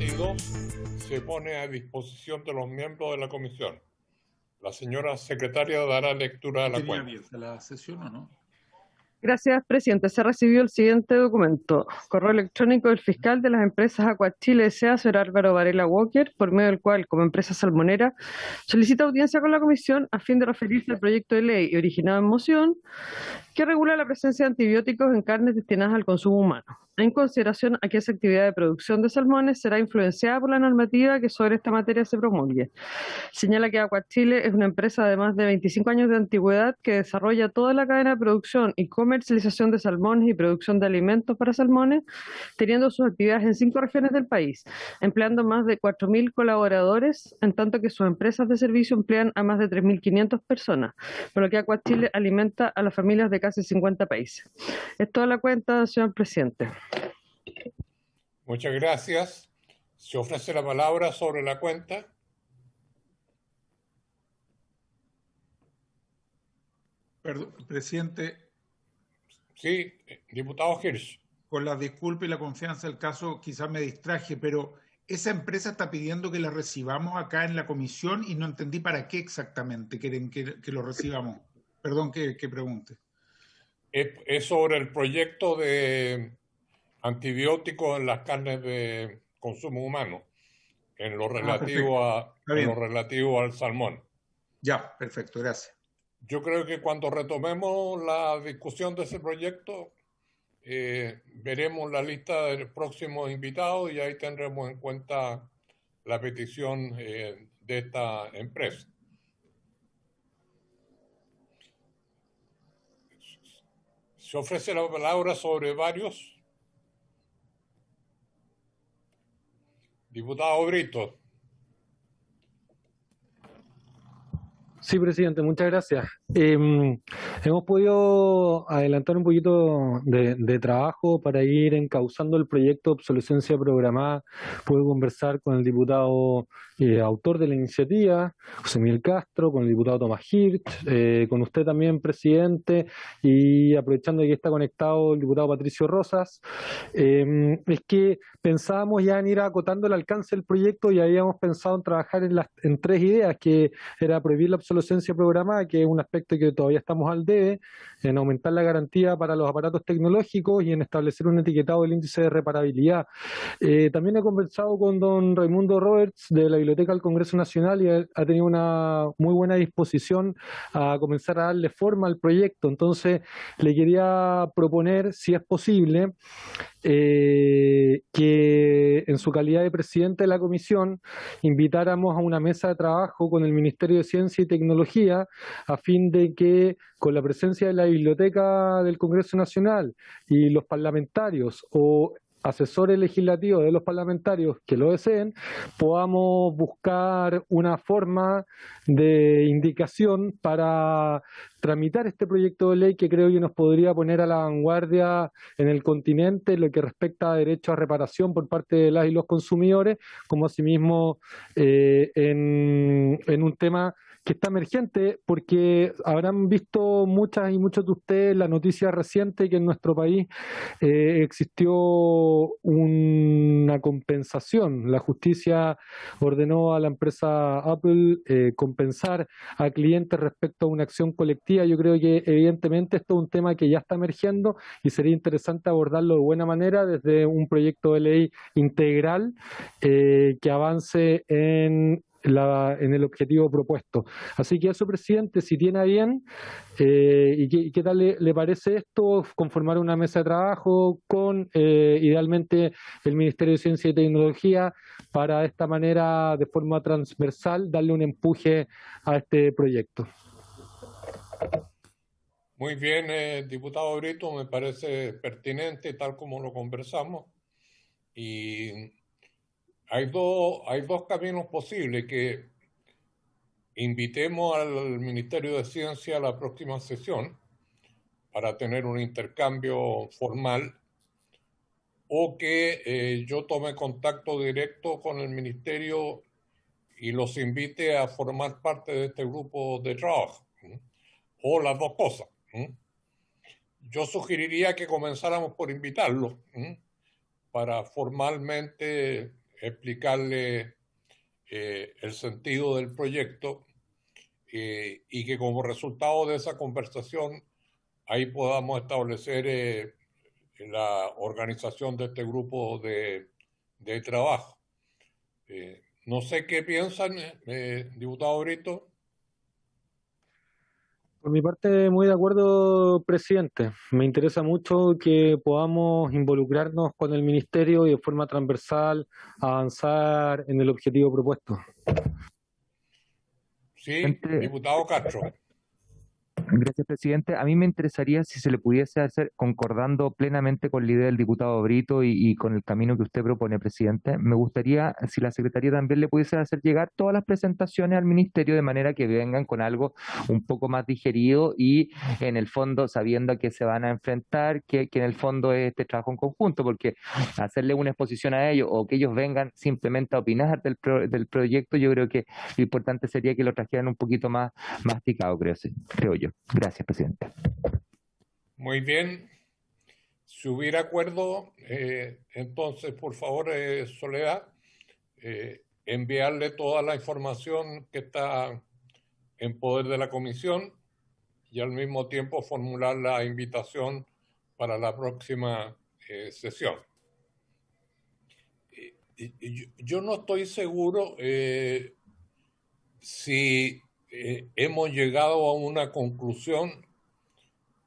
22 se pone a disposición de los miembros de la comisión. La señora secretaria dará lectura a la cuenta. ¿Tenía abierta la sesión o no? Gracias, presidente. Se recibió el siguiente documento. Correo electrónico del fiscal de las empresas Aquachile S.A., señor Álvaro Varela Walker, por medio del cual, como empresa salmonera, solicita audiencia con la comisión a fin de referirse al proyecto de ley originado en moción que regula la presencia de antibióticos en carnes destinadas al consumo humano, en consideración a que esa actividad de producción de salmones será influenciada por la normativa que sobre esta materia se promulgue. Señala que Aquachile es una empresa de más de 25 años de antigüedad que desarrolla toda la cadena de producción y comercialización de salmones y producción de alimentos para salmones, teniendo sus actividades en 5 regiones del país, empleando más de 4.000 colaboradores, en tanto que sus empresas de servicio emplean a más de 3.500 personas, por lo que Aquachile alimenta a las familias de casi 50 países. Es toda la cuenta, señor presidente. Muchas gracias. Se ofrece la palabra sobre la cuenta. Perdón, presidente. Sí, diputado Hirsch. Con la disculpa y la confianza del caso, quizás me distraje, pero esa empresa está pidiendo que la recibamos acá en la comisión y no entendí para qué exactamente quieren que lo recibamos. Perdón que pregunte. Es sobre el proyecto de antibióticos en las carnes de consumo humano, en lo relativo al salmón. Ya, perfecto, gracias. Yo creo que cuando retomemos la discusión de ese proyecto, veremos la lista de próximos invitados y ahí tendremos en cuenta la petición de esta empresa. Se ofrece la palabra sobre varios. Diputado Brito. Sí, presidente, muchas gracias. Hemos podido adelantar un poquito de trabajo para ir encauzando el proyecto de obsolescencia programada. Pude conversar con el diputado autor de la iniciativa, José Miguel Castro, con el diputado Tomás Hirsch, con usted también, presidente, y aprovechando que está conectado el diputado Patricio Rosas. Es que pensábamos ya en ir acotando el alcance del proyecto y habíamos pensado en trabajar en 3 ideas, que era prohibir la obsolescencia programada, que es un aspecto que todavía estamos al debe, en aumentar la garantía para los aparatos tecnológicos y en establecer un etiquetado del índice de reparabilidad. También he conversado con don Raimundo Roberts de la Biblioteca del Congreso Nacional y ha tenido una muy buena disposición a comenzar a darle forma al proyecto. Entonces, le quería proponer, si es posible, que en su calidad de presidente de la comisión invitáramos a una mesa de trabajo con el Ministerio de Ciencia y Tecnología a fin de que, con la presencia de la Biblioteca del Congreso Nacional y los parlamentarios o asesores legislativos de los parlamentarios que lo deseen, podamos buscar una forma de indicación para tramitar este proyecto de ley que creo que nos podría poner a la vanguardia en el continente en lo que respecta a derecho a reparación por parte de las y los consumidores, como asimismo en un tema que está emergente, porque habrán visto muchas y muchos de ustedes la noticia reciente que en nuestro país existió una compensación. La justicia ordenó a la empresa Apple compensar a clientes respecto a una acción colectiva. Yo creo que evidentemente esto es un tema que ya está emergiendo y sería interesante abordarlo de buena manera desde un proyecto de ley integral que avance en el objetivo propuesto. Así que eso, presidente, si tiene a bien, ¿y qué tal le parece esto? Conformar una mesa de trabajo con, idealmente, el Ministerio de Ciencia y Tecnología para de esta manera, de forma transversal, darle un empuje a este proyecto. Muy bien, diputado Brito, me parece pertinente tal como lo conversamos. Y hay dos caminos posibles: que invitemos al Ministerio de Ciencia a la próxima sesión para tener un intercambio formal, o que yo tome contacto directo con el Ministerio y los invite a formar parte de este grupo de trabajo, o las dos cosas. Yo sugeriría que comenzáramos por invitarlos para formalmente explicarle el sentido del proyecto y que como resultado de esa conversación ahí podamos establecer la organización de este grupo de trabajo. No sé qué piensan, diputado Brito. Por mi parte, muy de acuerdo, presidente. Me interesa mucho que podamos involucrarnos con el ministerio y de forma transversal avanzar en el objetivo propuesto. Sí, diputado Castro. Gracias, presidente. A mí me interesaría si se le pudiese hacer, concordando plenamente con la idea del diputado Brito y con el camino que usted propone, presidente, me gustaría si la Secretaría también le pudiese hacer llegar todas las presentaciones al Ministerio de manera que vengan con algo un poco más digerido y en el fondo sabiendo a qué se van a enfrentar, que en el fondo es este trabajo en conjunto, porque hacerle una exposición a ellos o que ellos vengan simplemente a opinar del proyecto, yo creo que lo importante sería que lo trajeran un poquito más masticado, creo yo. Gracias, presidente. Muy bien. Si hubiera acuerdo, entonces, por favor, Soledad, enviarle toda la información que está en poder de la comisión y al mismo tiempo formular la invitación para la próxima sesión. Yo no estoy seguro si hemos llegado a una conclusión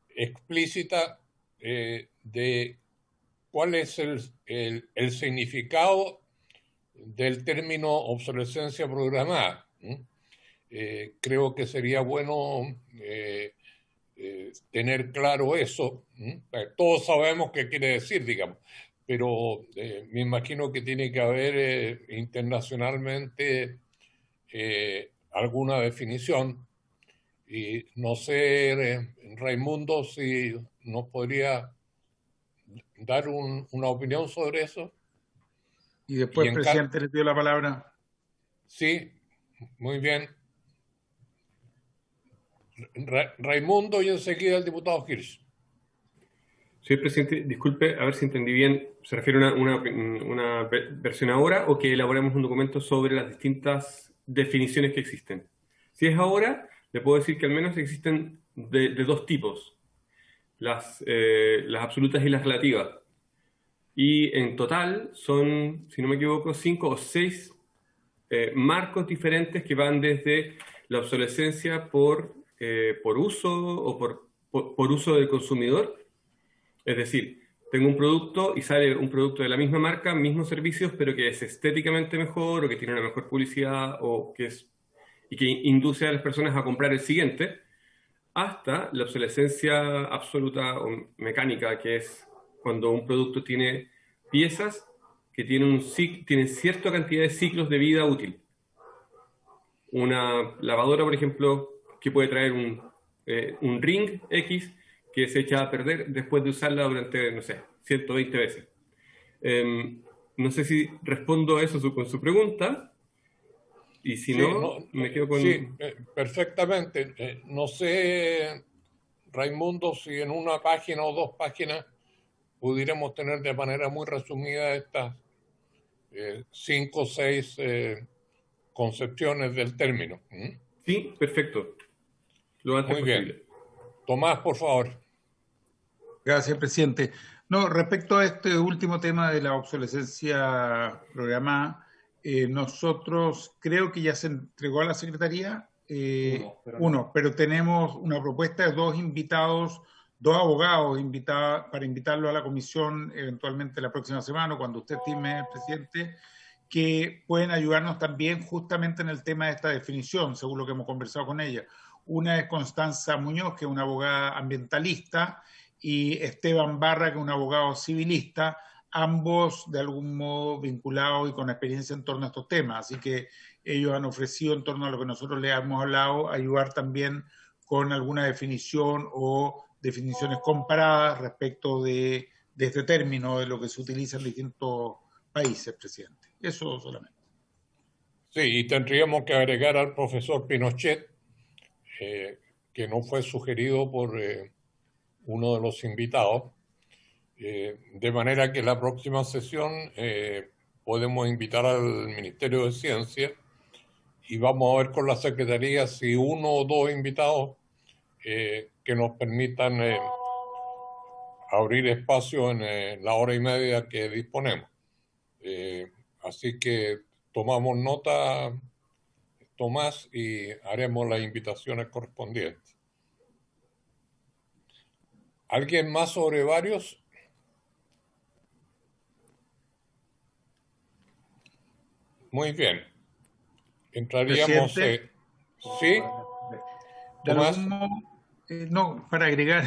explícita de cuál es el significado del término obsolescencia programada. Creo que sería bueno tener claro eso. Todos sabemos qué quiere decir, digamos, pero me imagino que tiene que haber internacionalmente alguna definición, y no sé, Raimundo, si nos podría dar una opinión sobre eso. Y después, presidente, le pido la palabra. Sí, muy bien. Raimundo y enseguida el diputado Hirsch. Sí, presidente, disculpe, a ver si entendí bien. ¿Se refiere a una versión ahora o que elaboremos un documento sobre las distintas definiciones que existen? Si es ahora, le puedo decir que al menos existen de dos tipos, las absolutas y las relativas. Y en total son, si no me equivoco, 5 o 6 marcos diferentes que van desde la obsolescencia por uso o por uso del consumidor. Es decir, tengo un producto y sale un producto de la misma marca, mismos servicios, pero que es estéticamente mejor o que tiene una mejor publicidad y que induce a las personas a comprar el siguiente, hasta la obsolescencia absoluta o mecánica, que es cuando un producto tiene piezas que tienen cierta cantidad de ciclos de vida útil. Una lavadora, por ejemplo, que puede traer un ring X que se echa a perder después de usarla durante, no sé, 120 veces. No sé si respondo a eso con su pregunta, y si sí, no, me quedo con... Sí, perfectamente. No sé, Raimundo, si en una página o 2 páginas pudiéramos tener de manera muy resumida estas 5 o 6 concepciones del término. Sí, perfecto. Lo antes muy posible. Bien. Tomás, por favor. Gracias, presidente. No, respecto a este último tema de la obsolescencia programada, nosotros creo que ya se entregó a la Secretaría pero tenemos una propuesta de 2 invitados, 2 abogados para invitarlo a la comisión eventualmente la próxima semana, cuando usted estime, presidente, que pueden ayudarnos también justamente en el tema de esta definición, según lo que hemos conversado con ella. Una es Constanza Muñoz, que es una abogada ambientalista, y Esteban Barra, que es un abogado civilista, ambos de algún modo vinculados y con experiencia en torno a estos temas. Así que ellos han ofrecido, en torno a lo que nosotros les hemos hablado, ayudar también con alguna definición o definiciones comparadas respecto de este término, de lo que se utiliza en distintos países, presidente. Eso solamente. Sí, y tendríamos que agregar al profesor Pinochet, que no fue sugerido por uno de los invitados, de manera que la próxima sesión podemos invitar al Ministerio de Ciencia y vamos a ver con la Secretaría si uno o dos invitados que nos permitan abrir espacio en la hora y media que disponemos. Así que tomamos nota, Tomás, y haremos las invitaciones correspondientes. ¿Alguien más sobre varios? Muy bien. Entraríamos... Presidente, ¿sí? de Tomás. algún modo, no, para agregar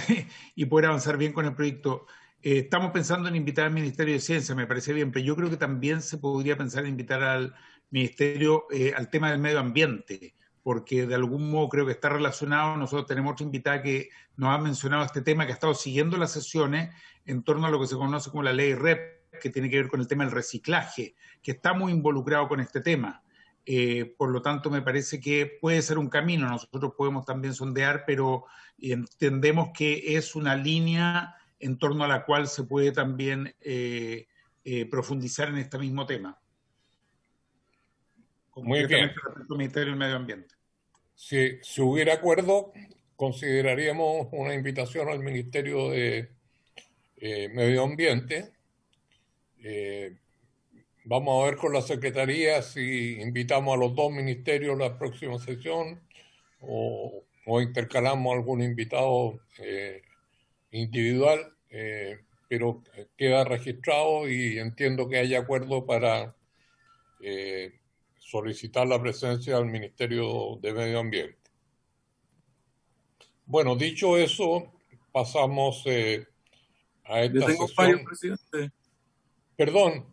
y poder avanzar bien con el proyecto, estamos pensando en invitar al Ministerio de Ciencia, me parece bien, pero yo creo que también se podría pensar en invitar al Ministerio al tema del medio ambiente, porque de algún modo creo que está relacionado. Nosotros tenemos otra invitada que nos ha mencionado este tema, que ha estado siguiendo las sesiones en torno a lo que se conoce como la ley REP, que tiene que ver con el tema del reciclaje, que está muy involucrado con este tema. Por lo tanto, me parece que puede ser un camino. Nosotros podemos también sondear, pero entendemos que es una línea en torno a la cual se puede también profundizar en este mismo tema. Muy bien. Respecto al Ministerio del Medio Ambiente. Si hubiera acuerdo, consideraríamos una invitación al Ministerio de Medio Ambiente. Vamos a ver con la Secretaría si invitamos a los dos ministerios a la próxima sesión o intercalamos algún invitado individual, pero queda registrado y entiendo que hay acuerdo para solicitar la presencia del Ministerio de Medio Ambiente. Bueno, dicho eso, pasamos a esta Yo tengo sesión. fallo, presidente. Perdón,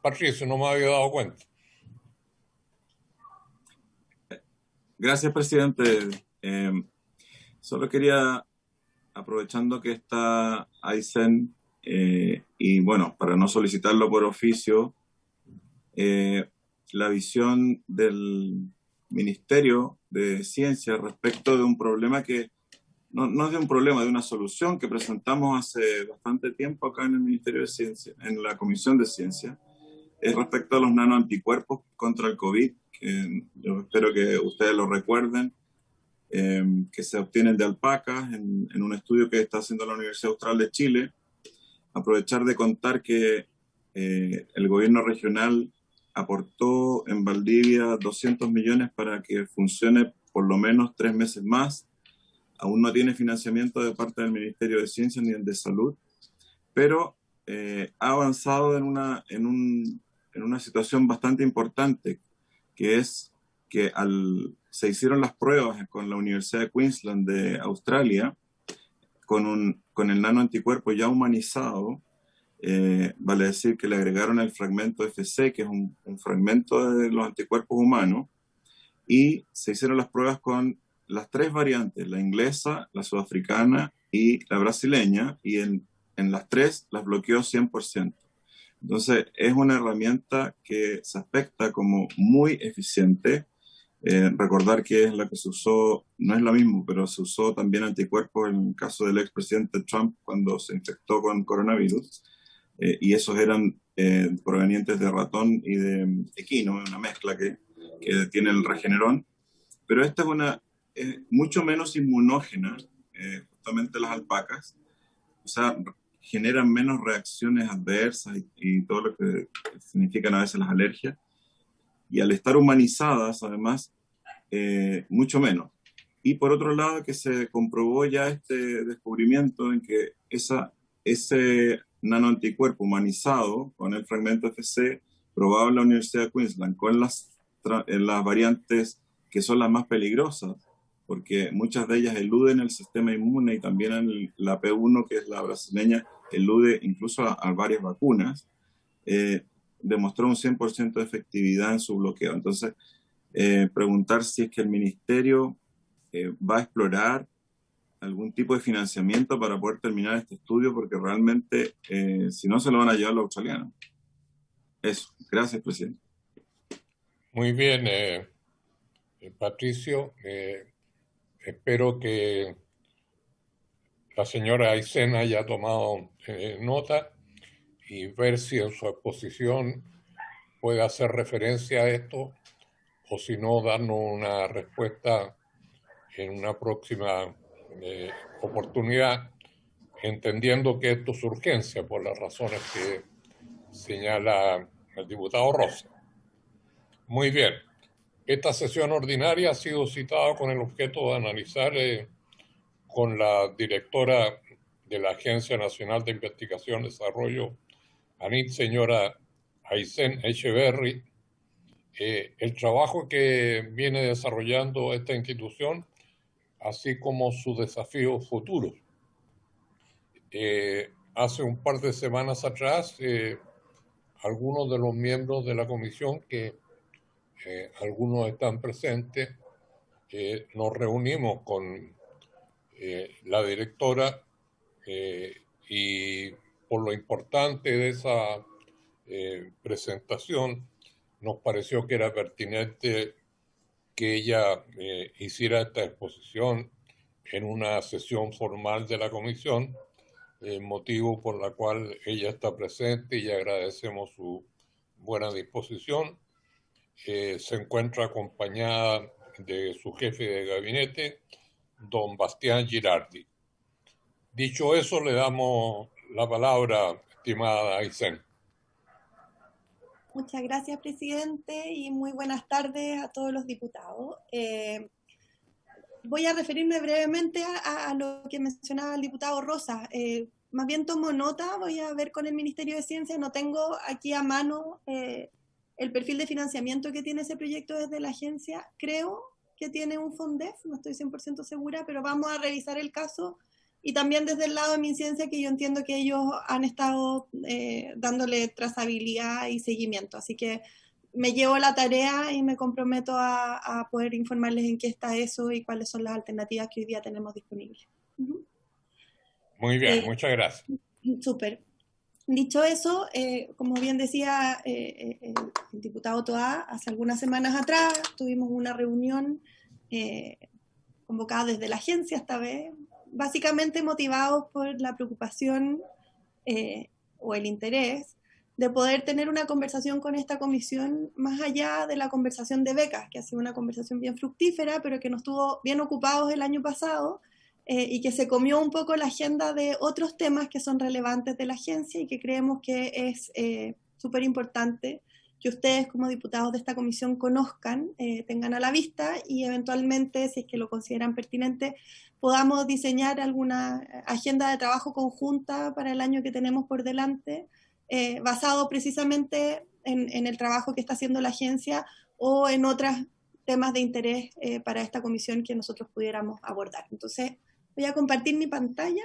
Patricio, no me había dado cuenta. Gracias, presidente. Solo quería, aprovechando que está Aysen, y bueno, para no solicitarlo por oficio, la visión del Ministerio de Ciencia respecto de un problema que no es de un problema, de una solución que presentamos hace bastante tiempo acá en el Ministerio de Ciencia, en la Comisión de Ciencia, es respecto a los nanoanticuerpos contra el COVID, que yo espero que ustedes lo recuerden, que se obtienen de alpacas en un estudio que está haciendo la Universidad Austral de Chile. Aprovechar de contar que el gobierno regional aportó en Valdivia 200 millones para que funcione por lo menos 3 meses más. Aún no tiene financiamiento de parte del Ministerio de Ciencia ni el de Salud, pero ha avanzado en una situación bastante importante, que es que se hicieron las pruebas con la Universidad de Queensland de Australia, con el nanoanticuerpo ya humanizado. Vale decir que le agregaron el fragmento FC, que es un fragmento de los anticuerpos humanos, y se hicieron las pruebas con las 3 variantes, la inglesa, la sudafricana y la brasileña, y en las 3 las bloqueó 100%. Entonces es una herramienta que se aspecta como muy eficiente. Recordar que es la que se usó, no es lo mismo, pero se usó también anticuerpos en el caso del expresidente Trump cuando se infectó con coronavirus, y esos eran provenientes de ratón y de equino, una mezcla que tiene el Regeneron, pero esta es mucho menos inmunógena, justamente las alpacas, o sea, generan menos reacciones adversas y todo lo que significan a veces las alergias, y al estar humanizadas además, mucho menos. Y por otro lado, que se comprobó ya este descubrimiento en que ese nanoanticuerpo humanizado con el fragmento FC probado en la Universidad de Queensland con las variantes que son las más peligrosas, porque muchas de ellas eluden el sistema inmune, y también la P1, que es la brasileña, elude incluso a varias vacunas, demostró un 100% de efectividad en su bloqueo. Entonces, preguntar si es que el ministerio va a explorar algún tipo de financiamiento para poder terminar este estudio, porque realmente, si no, se lo van a llevar los australianos. Eso. Gracias, presidente. Muy bien, Patricio. Espero que la señora Aysen haya tomado nota y ver si en su exposición puede hacer referencia a esto, o si no, darnos una respuesta en una próxima oportunidad, entendiendo que esto es urgencia por las razones que señala el diputado Rosa. Muy bien. Esta sesión ordinaria ha sido citada con el objeto de analizar con la directora de la Agencia Nacional de Investigación y Desarrollo, señora Aysén Echeverry, el trabajo que viene desarrollando esta institución, así como sus desafíos futuros. Hace un par de semanas atrás, algunos de los miembros de la comisión, que algunos están presentes, nos reunimos con la directora y por lo importante de esa presentación, nos pareció que era pertinente que ella hiciera esta exposición en una sesión formal de la comisión, motivo por la cual ella está presente y agradecemos su buena disposición. Se encuentra acompañada de su jefe de gabinete, don Bastián Girardi. Dicho eso, le damos la palabra, estimada Aysén. Muchas gracias, presidente, y muy buenas tardes a todos los diputados. Voy a referirme brevemente a lo que mencionaba el diputado Rosa. Más bien tomo nota, voy a ver con el Ministerio de Ciencia, no tengo aquí a mano el perfil de financiamiento que tiene ese proyecto desde la agencia. Creo que tiene un FONDEF, no estoy 100% segura, pero vamos a revisar el caso. Y también desde el lado de MinCiencia, que yo entiendo que ellos han estado dándole trazabilidad y seguimiento. Así que me llevo la tarea y me comprometo a poder informarles en qué está eso y cuáles son las alternativas que hoy día tenemos disponibles. Muy bien, muchas gracias. Súper. Dicho eso, como bien decía el diputado Toá, hace algunas semanas atrás tuvimos una reunión convocada desde la agencia esta vez, básicamente motivados por la preocupación o el interés de poder tener una conversación con esta comisión más allá de la conversación de becas, que ha sido una conversación bien fructífera, pero que nos tuvo bien ocupados el año pasado y que se comió un poco la agenda de otros temas que son relevantes de la agencia y que creemos que es súper importante que ustedes como diputados de esta comisión conozcan, tengan a la vista y eventualmente, si es que lo consideran pertinente, podamos diseñar alguna agenda de trabajo conjunta para el año que tenemos por delante, basado precisamente en el trabajo que está haciendo la agencia o en otros temas de interés para esta comisión que nosotros pudiéramos abordar. Entonces, voy a compartir mi pantalla.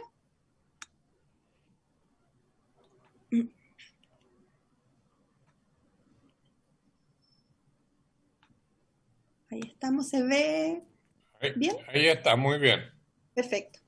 Ahí estamos, ¿se ve bien? Ahí está, muy bien. Perfecto.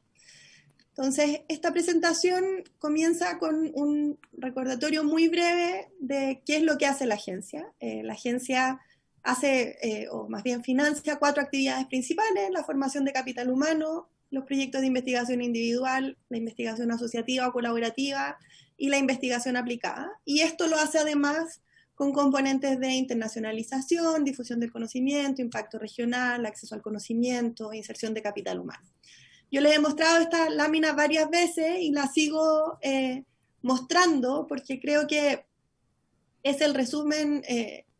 Entonces, esta presentación comienza con un recordatorio muy breve de qué es lo que hace la agencia. La agencia hace, o más bien financia, 4 actividades principales: la formación de capital humano, los proyectos de investigación individual, la investigación asociativa o colaborativa y la investigación aplicada. Y esto lo hace además con componentes de internacionalización, difusión del conocimiento, impacto regional, acceso al conocimiento, inserción de capital humano. Yo les he mostrado esta lámina varias veces y la sigo mostrando porque creo que es el resumen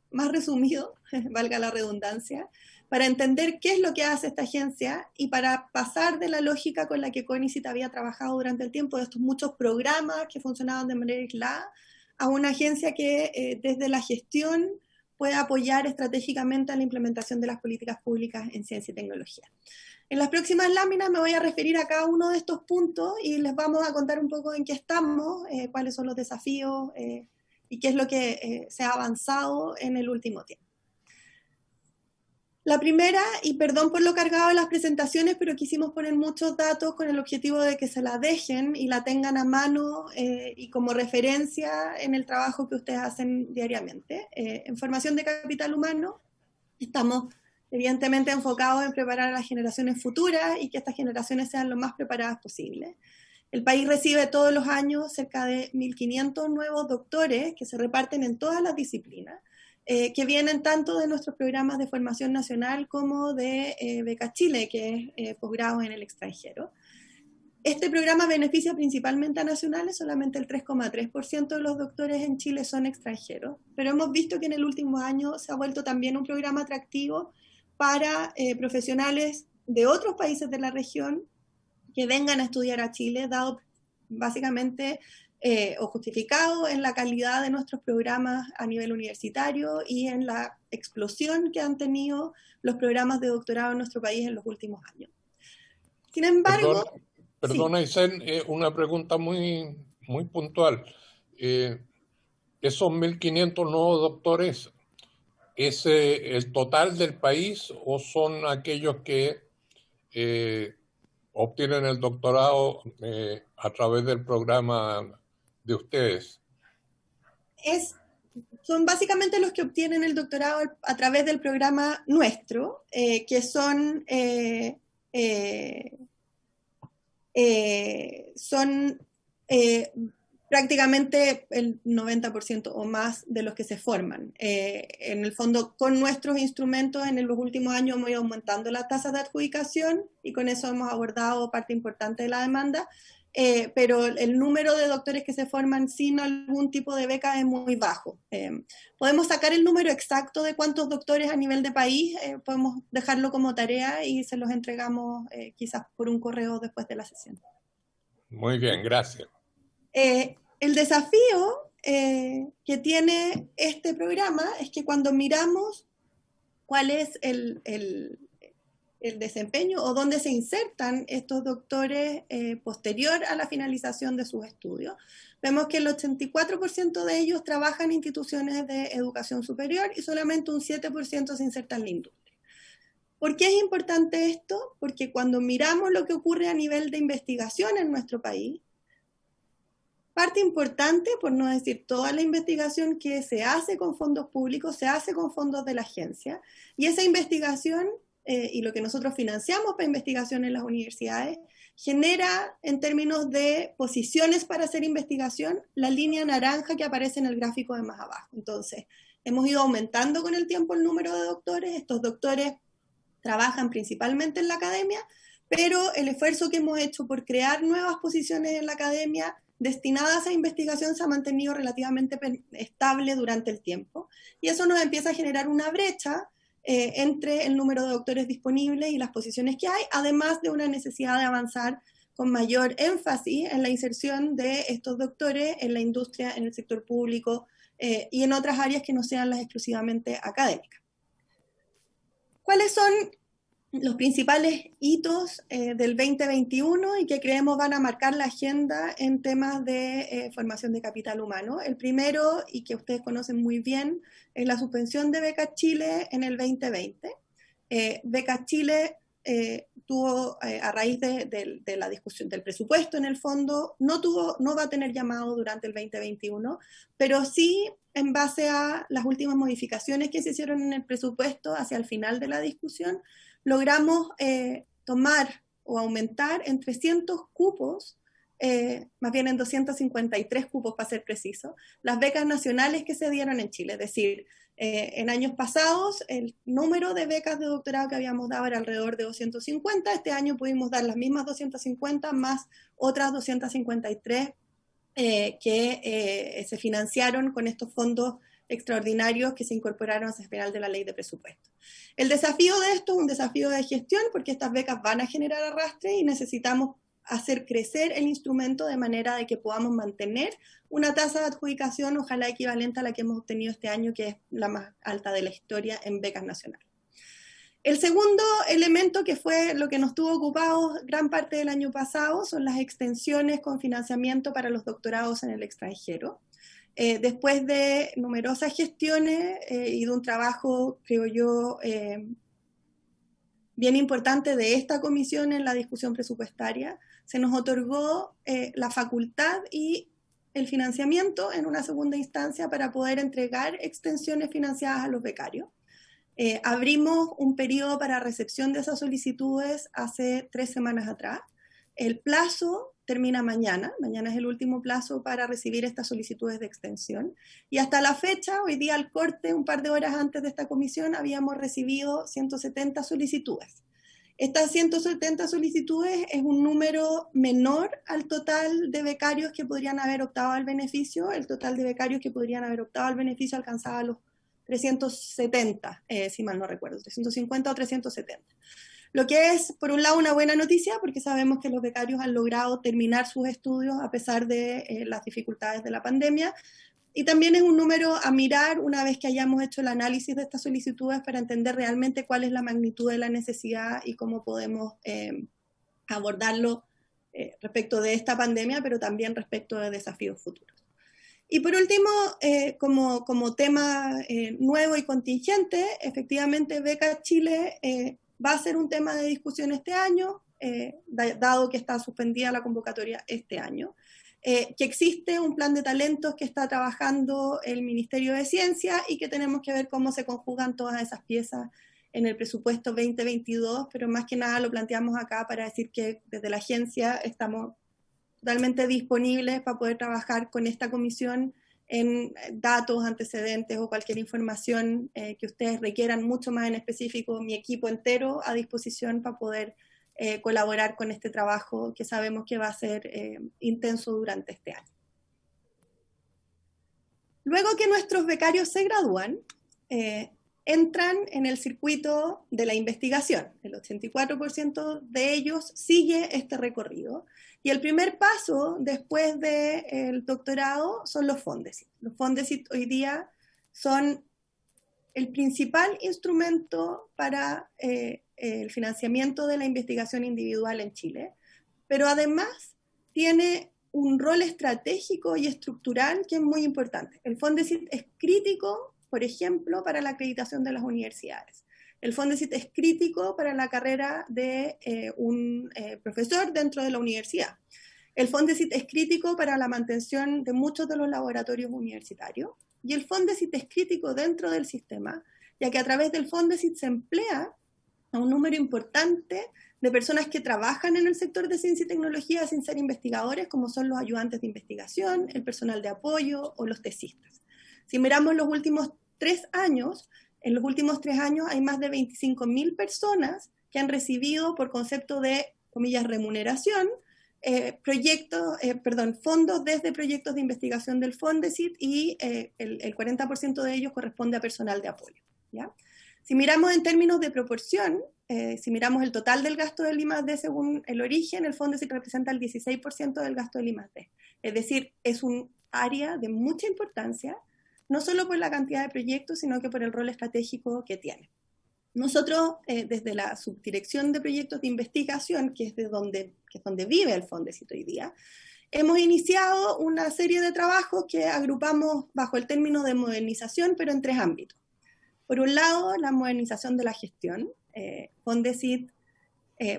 más resumido, valga la redundancia, para entender qué es lo que hace esta agencia y para pasar de la lógica con la que CONICYT había trabajado durante el tiempo, de estos muchos programas que funcionaban de manera aislada, a una agencia que desde la gestión puede apoyar estratégicamente a la implementación de las políticas públicas en ciencia y tecnología. En las próximas láminas me voy a referir a cada uno de estos puntos y les vamos a contar un poco en qué estamos, cuáles son los desafíos y qué es lo que se ha avanzado en el último tiempo. La primera, y perdón por lo cargado de las presentaciones, pero quisimos poner muchos datos con el objetivo de que se la dejen y la tengan a mano y como referencia en el trabajo que ustedes hacen diariamente. En formación de capital humano estamos evidentemente enfocados en preparar a las generaciones futuras y que estas generaciones sean lo más preparadas posible. El país recibe todos los años cerca de 1.500 nuevos doctores que se reparten en todas las disciplinas. que vienen tanto de nuestros programas de formación nacional como de Beca Chile, que es posgrado en el extranjero. Este programa beneficia principalmente a nacionales, solamente el 3,3% de los doctores en Chile son extranjeros, pero hemos visto que en el último año se ha vuelto también un programa atractivo para profesionales de otros países de la región que vengan a estudiar a Chile, dado básicamente o justificado en la calidad de nuestros programas a nivel universitario y en la explosión que han tenido los programas de doctorado en nuestro país en los últimos años. Sin embargo... Perdona, sí. Isen, una pregunta muy puntual. ¿Esos 1.500 nuevos doctores es el total del país o son aquellos que obtienen el doctorado a través del programa de ustedes? Son básicamente los que obtienen el doctorado a través del programa nuestro, que son prácticamente el 90% o más de los que se forman. En el fondo, con nuestros instrumentos, en los últimos años hemos ido aumentando las tasas de adjudicación y con eso hemos abordado parte importante de la demanda, pero el número de doctores que se forman sin algún tipo de beca es muy bajo. Podemos sacar el número exacto de cuántos doctores a nivel de país, podemos dejarlo como tarea y se los entregamos quizás por un correo después de la sesión. Muy bien, gracias. El desafío que tiene este programa es que cuando miramos cuál es el desempeño o dónde se insertan estos doctores posterior a la finalización de sus estudios, vemos que el 84% de ellos trabajan en instituciones de educación superior y solamente un 7% se inserta en la industria. ¿Por qué es importante esto? Porque cuando miramos lo que ocurre a nivel de investigación en nuestro país, parte importante, por no decir toda la investigación que se hace con fondos públicos, se hace con fondos de la agencia, y esa investigación y lo que nosotros financiamos para investigación en las universidades genera, en términos de posiciones para hacer investigación, la línea naranja que aparece en el gráfico de más abajo. Entonces, hemos ido aumentando con el tiempo el número de doctores. Estos doctores trabajan principalmente en la academia, pero el esfuerzo que hemos hecho por crear nuevas posiciones en la academia destinadas a investigación se ha mantenido relativamente estable durante el tiempo, y eso nos empieza a generar una brecha entre el número de doctores disponibles y las posiciones que hay, además de una necesidad de avanzar con mayor énfasis en la inserción de estos doctores en la industria, en el sector público y en otras áreas que no sean las exclusivamente académicas. ¿Cuáles son los principales hitos del 2021 y que creemos van a marcar la agenda en temas de formación de capital humano? El primero, y que ustedes conocen muy bien, es la suspensión de Beca Chile en el 2020. Beca Chile tuvo, a raíz de la discusión del presupuesto en el fondo, no va a tener llamado durante el 2021, pero sí en base a las últimas modificaciones que se hicieron en el presupuesto hacia el final de la discusión, logramos tomar o aumentar en 300 cupos, más bien en 253 cupos para ser preciso, las becas nacionales que se dieron en Chile. Es decir, en años pasados el número de becas de doctorado que habíamos dado era alrededor de 250, este año pudimos dar las mismas 250 más otras 253 que se financiaron con estos fondos extraordinarios que se incorporaron hacia el final de la ley de presupuesto. El desafío de esto es un desafío de gestión porque estas becas van a generar arrastre y necesitamos hacer crecer el instrumento de manera de que podamos mantener una tasa de adjudicación ojalá equivalente a la que hemos obtenido este año, que es la más alta de la historia en becas nacionales. El segundo elemento, que fue lo que nos tuvo ocupados gran parte del año pasado, son las extensiones con financiamiento para los doctorados en el extranjero. Después de numerosas gestiones y de un trabajo, creo yo, bien importante de esta comisión en la discusión presupuestaria, se nos otorgó la facultad y el financiamiento en una segunda instancia para poder entregar extensiones financiadas a los becarios. Abrimos un periodo para recepción de esas solicitudes hace 3 semanas atrás. El plazo termina mañana. Mañana es el último plazo para recibir estas solicitudes de extensión. Y hasta la fecha, hoy día al corte, un par de horas antes de esta comisión, habíamos recibido 170 solicitudes. Estas 170 solicitudes es un número menor al total de becarios que podrían haber optado al beneficio. El total de becarios que podrían haber optado al beneficio alcanzaba los 370, si mal no recuerdo, 350 o 370. Lo que es, por un lado, una buena noticia, porque sabemos que los becarios han logrado terminar sus estudios a pesar de las dificultades de la pandemia. Y también es un número a mirar una vez que hayamos hecho el análisis de estas solicitudes para entender realmente cuál es la magnitud de la necesidad y cómo podemos abordarlo respecto de esta pandemia, pero también respecto de desafíos futuros. Y por último, como tema nuevo y contingente, efectivamente Beca Chile va a ser un tema de discusión este año, dado que está suspendida la convocatoria este año. Que existe un plan de talentos que está trabajando el Ministerio de Ciencia y que tenemos que ver cómo se conjugan todas esas piezas en el presupuesto 2022, pero más que nada lo planteamos acá para decir que desde la agencia estamos totalmente disponibles para poder trabajar con esta comisión en datos, antecedentes o cualquier información que ustedes requieran mucho más en específico, mi equipo entero a disposición para poder colaborar con este trabajo que sabemos que va a ser intenso durante este año. Luego que nuestros becarios se gradúan, entran en el circuito de la investigación. El 84% de ellos sigue este recorrido. Y el primer paso después del doctorado son los Fondesit. Los Fondesit hoy día son el principal instrumento para el financiamiento de la investigación individual en Chile, pero además tiene un rol estratégico y estructural que es muy importante. El Fondesit es crítico, por ejemplo, para la acreditación de las universidades. El Fondesit es crítico para la carrera de un profesor dentro de la universidad. El Fondesit es crítico para la mantención de muchos de los laboratorios universitarios. Y el Fondesit es crítico dentro del sistema, ya que a través del Fondesit se emplea a un número importante de personas que trabajan en el sector de ciencia y tecnología sin ser investigadores, como son los ayudantes de investigación, el personal de apoyo o los tesistas. Si miramos los últimos 3 años, en los últimos 3 años hay más de 25.000 personas que han recibido, por concepto de, comillas, remuneración, fondos desde proyectos de investigación del Fondesit y el 40% de ellos corresponde a personal de apoyo, ¿ya? Si miramos en términos de proporción, si miramos el total del gasto del I+D según el origen, el Fondesit representa el 16% del gasto del I+D. Es decir, es un área de mucha importancia, no solo por la cantidad de proyectos, sino que por el rol estratégico que tiene. Nosotros, desde la subdirección de proyectos de investigación, que es donde vive el Fondesit hoy día, hemos iniciado una serie de trabajos que agrupamos bajo el término de modernización, pero en 3 ámbitos. Por un lado, la modernización de la gestión. Fondesit,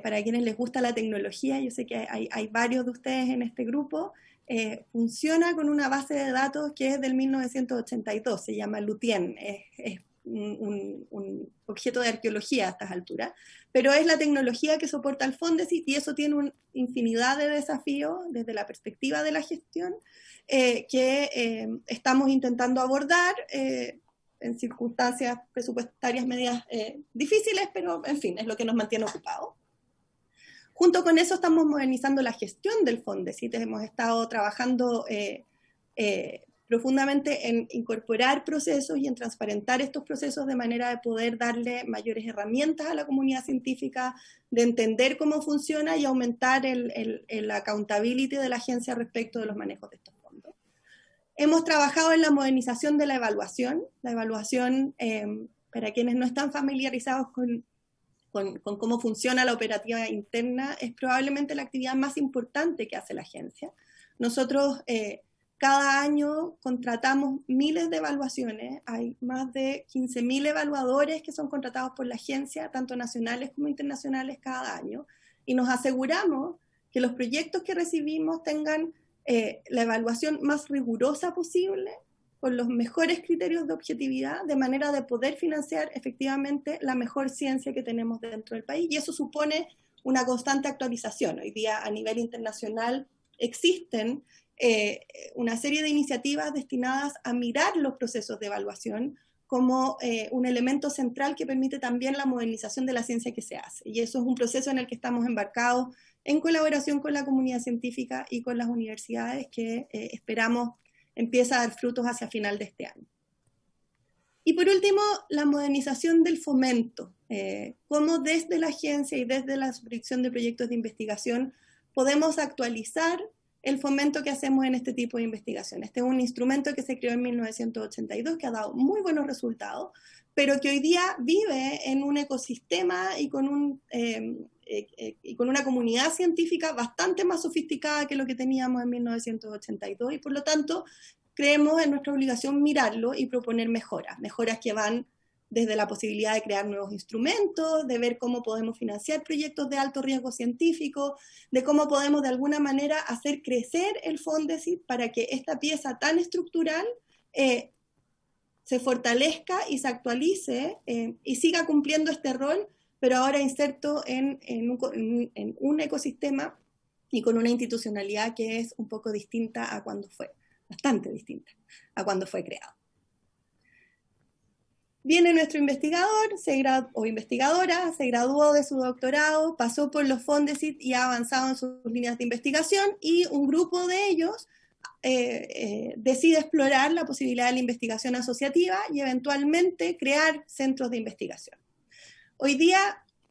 para quienes les gusta la tecnología, yo sé que hay varios de ustedes en este grupo, funciona con una base de datos que es del 1982, se llama Lutien, es un objeto de arqueología a estas alturas, pero es la tecnología que soporta el Fondesit y eso tiene una infinidad de desafíos desde la perspectiva de la gestión que estamos intentando abordar en circunstancias presupuestarias medias difíciles, pero en fin, es lo que nos mantiene ocupados. Junto con eso estamos modernizando la gestión del Fondesit. Hemos estado trabajando profundamente en incorporar procesos y en transparentar estos procesos de manera de poder darle mayores herramientas a la comunidad científica, de entender cómo funciona y aumentar el accountability de la agencia respecto de los manejos de estos fondos. Hemos trabajado en la modernización de la evaluación. La evaluación, para quienes no están familiarizados con cómo funciona la operativa interna, es probablemente la actividad más importante que hace la agencia. Nosotros cada año contratamos miles de evaluaciones, hay más de 15.000 evaluadores que son contratados por la agencia, tanto nacionales como internacionales cada año, y nos aseguramos que los proyectos que recibimos tengan la evaluación más rigurosa posible, con los mejores criterios de objetividad, de manera de poder financiar efectivamente la mejor ciencia que tenemos dentro del país, y eso supone una constante actualización. Hoy día a nivel internacional existen una serie de iniciativas destinadas a mirar los procesos de evaluación como un elemento central que permite también la modernización de la ciencia que se hace. Y eso es un proceso en el que estamos embarcados en colaboración con la comunidad científica y con las universidades, que esperamos empiece a dar frutos hacia final de este año. Y por último, la modernización del fomento. Cómo desde la agencia y desde la Subdirección de Proyectos de Investigación podemos actualizar el fomento que hacemos en este tipo de investigación. Este es un instrumento que se creó en 1982, que ha dado muy buenos resultados, pero que hoy día vive en un ecosistema y con una comunidad científica bastante más sofisticada que lo que teníamos en 1982, y por lo tanto creemos en nuestra obligación mirarlo y proponer mejoras que van desde la posibilidad de crear nuevos instrumentos, de ver cómo podemos financiar proyectos de alto riesgo científico, de cómo podemos de alguna manera hacer crecer el Fondesit para que esta pieza tan estructural se fortalezca y se actualice y siga cumpliendo este rol, pero ahora inserto en un ecosistema y con una institucionalidad que es un poco distinta a cuando fue, bastante distinta a cuando fue creado. Viene nuestro investigador o investigadora, se graduó de su doctorado, pasó por los Fondesit y ha avanzado en sus líneas de investigación, y un grupo de ellos decide explorar la posibilidad de la investigación asociativa y eventualmente crear centros de investigación. Hoy día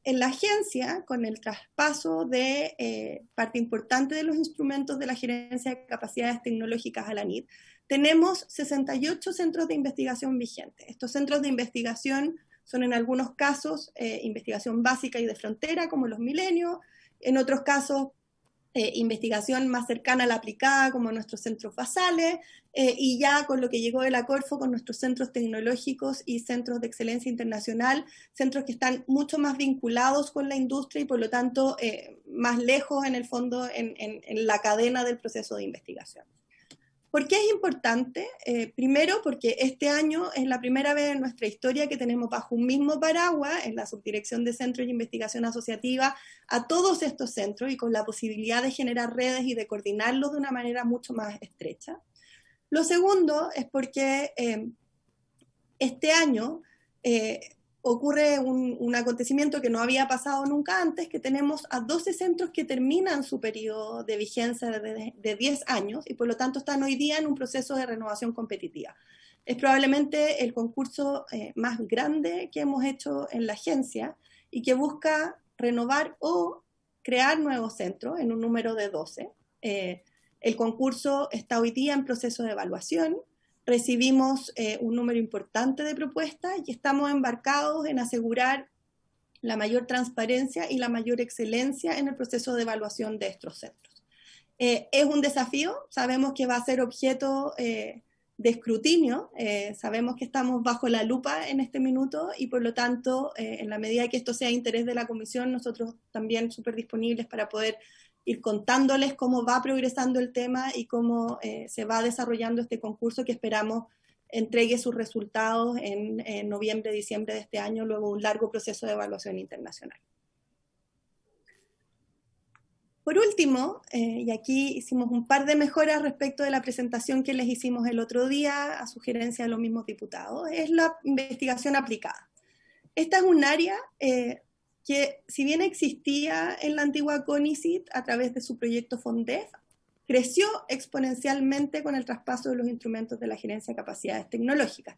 en la agencia, con el traspaso de parte importante de los instrumentos de la Gerencia de Capacidades Tecnológicas a la NID, tenemos 68 centros de investigación vigentes. Estos centros de investigación son en algunos casos investigación básica y de frontera, como los Milenios, en otros casos investigación más cercana a la aplicada, como nuestros centros basales, y ya con lo que llegó de la Corfo, con nuestros centros tecnológicos y centros de excelencia internacional, centros que están mucho más vinculados con la industria y por lo tanto más lejos en el fondo en la cadena del proceso de investigación. ¿Por qué es importante? Primero, porque este año es la primera vez en nuestra historia que tenemos bajo un mismo paraguas, en la Subdirección de Centros de Investigación Asociativa, a todos estos centros y con la posibilidad de generar redes y de coordinarlos de una manera mucho más estrecha. Lo segundo es porque este año ocurre un acontecimiento que no había pasado nunca antes, que tenemos a 12 centros que terminan su periodo de vigencia de 10 años y por lo tanto están hoy día en un proceso de renovación competitiva. Es probablemente el concurso más grande que hemos hecho en la agencia y que busca renovar o crear nuevos centros en un número de 12. El concurso está hoy día en proceso de evaluación. Recibimos un número importante de propuestas y estamos embarcados en asegurar la mayor transparencia y la mayor excelencia en el proceso de evaluación de estos centros. Es un desafío, sabemos que va a ser objeto de escrutinio, sabemos que estamos bajo la lupa en este minuto y por lo tanto, en la medida que esto sea de interés de la Comisión, nosotros también súper disponibles para poder ir contándoles cómo va progresando el tema y cómo se va desarrollando este concurso que esperamos entregue sus resultados en noviembre, diciembre de este año, luego de un largo proceso de evaluación internacional. Por último, y aquí hicimos un par de mejoras respecto de la presentación que les hicimos el otro día a sugerencia de los mismos diputados, es la investigación aplicada. Esta es un área que si bien existía en la antigua CONICIT a través de su proyecto FONDEF, creció exponencialmente con el traspaso de los instrumentos de la Gerencia de Capacidades Tecnológicas.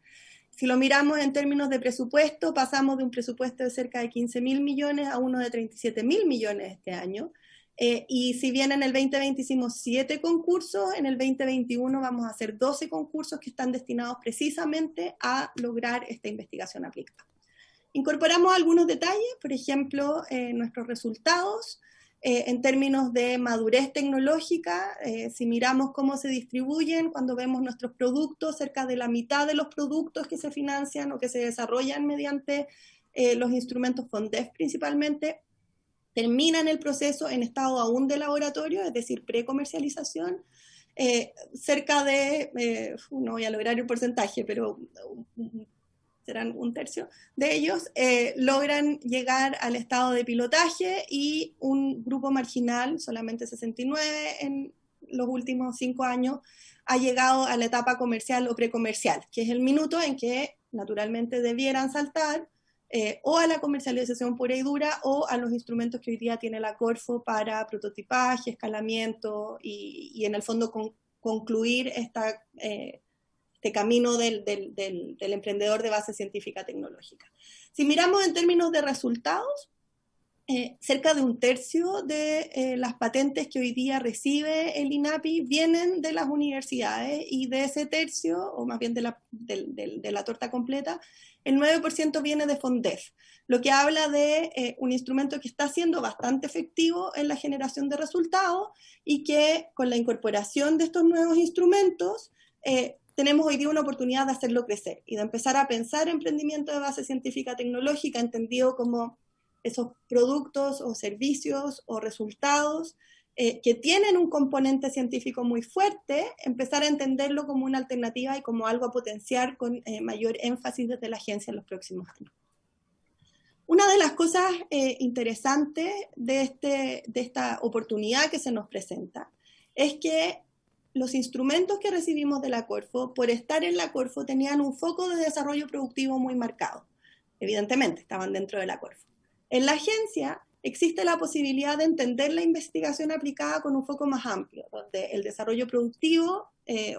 Si lo miramos en términos de presupuesto, pasamos de un presupuesto de cerca de 15.000 millones a uno de 37.000 millones este año. Y si bien en el 2020 hicimos 7 concursos, en el 2021 vamos a hacer 12 concursos que están destinados precisamente a lograr esta investigación aplicada. Incorporamos algunos detalles, por ejemplo, nuestros resultados en términos de madurez tecnológica. Si miramos cómo se distribuyen, cuando vemos nuestros productos, cerca de la mitad de los productos que se financian o que se desarrollan mediante los instrumentos FONDEF principalmente, terminan el proceso en estado aún de laboratorio, es decir, precomercialización. Cerca de, no voy a lograr el porcentaje, pero serán un tercio de ellos, logran llegar al estado de pilotaje y un grupo marginal, solamente 69 en los últimos 5 años, ha llegado a la etapa comercial o precomercial, que es el minuto en que naturalmente debieran saltar o a la comercialización pura y dura o a los instrumentos que hoy día tiene la Corfo para prototipaje, escalamiento y en el fondo concluir este camino del emprendedor de base científica tecnológica. Si miramos en términos de resultados, cerca de un tercio de las patentes que hoy día recibe el INAPI vienen de las universidades, y de ese tercio, o más bien de la torta completa, el 9% viene de FONDEF, lo que habla de un instrumento que está siendo bastante efectivo en la generación de resultados y que con la incorporación de estos nuevos instrumentos tenemos hoy día una oportunidad de hacerlo crecer y de empezar a pensar emprendimiento de base científica tecnológica entendido como esos productos o servicios o resultados que tienen un componente científico muy fuerte, empezar a entenderlo como una alternativa y como algo a potenciar con mayor énfasis desde la agencia en los próximos años. Una de las cosas interesantes de esta oportunidad que se nos presenta es que los instrumentos que recibimos de la Corfo, por estar en la Corfo, tenían un foco de desarrollo productivo muy marcado. Evidentemente, estaban dentro de la Corfo. En la agencia existe la posibilidad de entender la investigación aplicada con un foco más amplio, donde el desarrollo productivo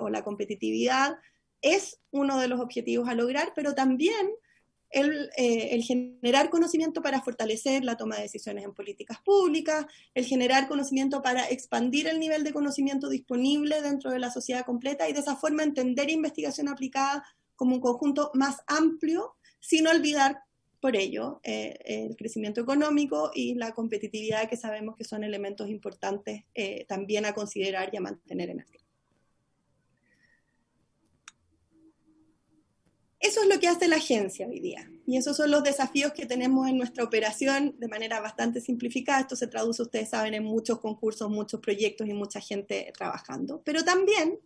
o la competitividad es uno de los objetivos a lograr, pero también el generar conocimiento para fortalecer la toma de decisiones en políticas públicas, el generar conocimiento para expandir el nivel de conocimiento disponible dentro de la sociedad completa y de esa forma entender investigación aplicada como un conjunto más amplio, sin olvidar por ello el crecimiento económico y la competitividad, que sabemos que son elementos importantes también a considerar y a mantener en el tiempo. Eso es lo que hace la agencia hoy día, y esos son los desafíos que tenemos en nuestra operación de manera bastante simplificada. Esto se traduce, ustedes saben, en muchos concursos, muchos proyectos y mucha gente trabajando, pero también,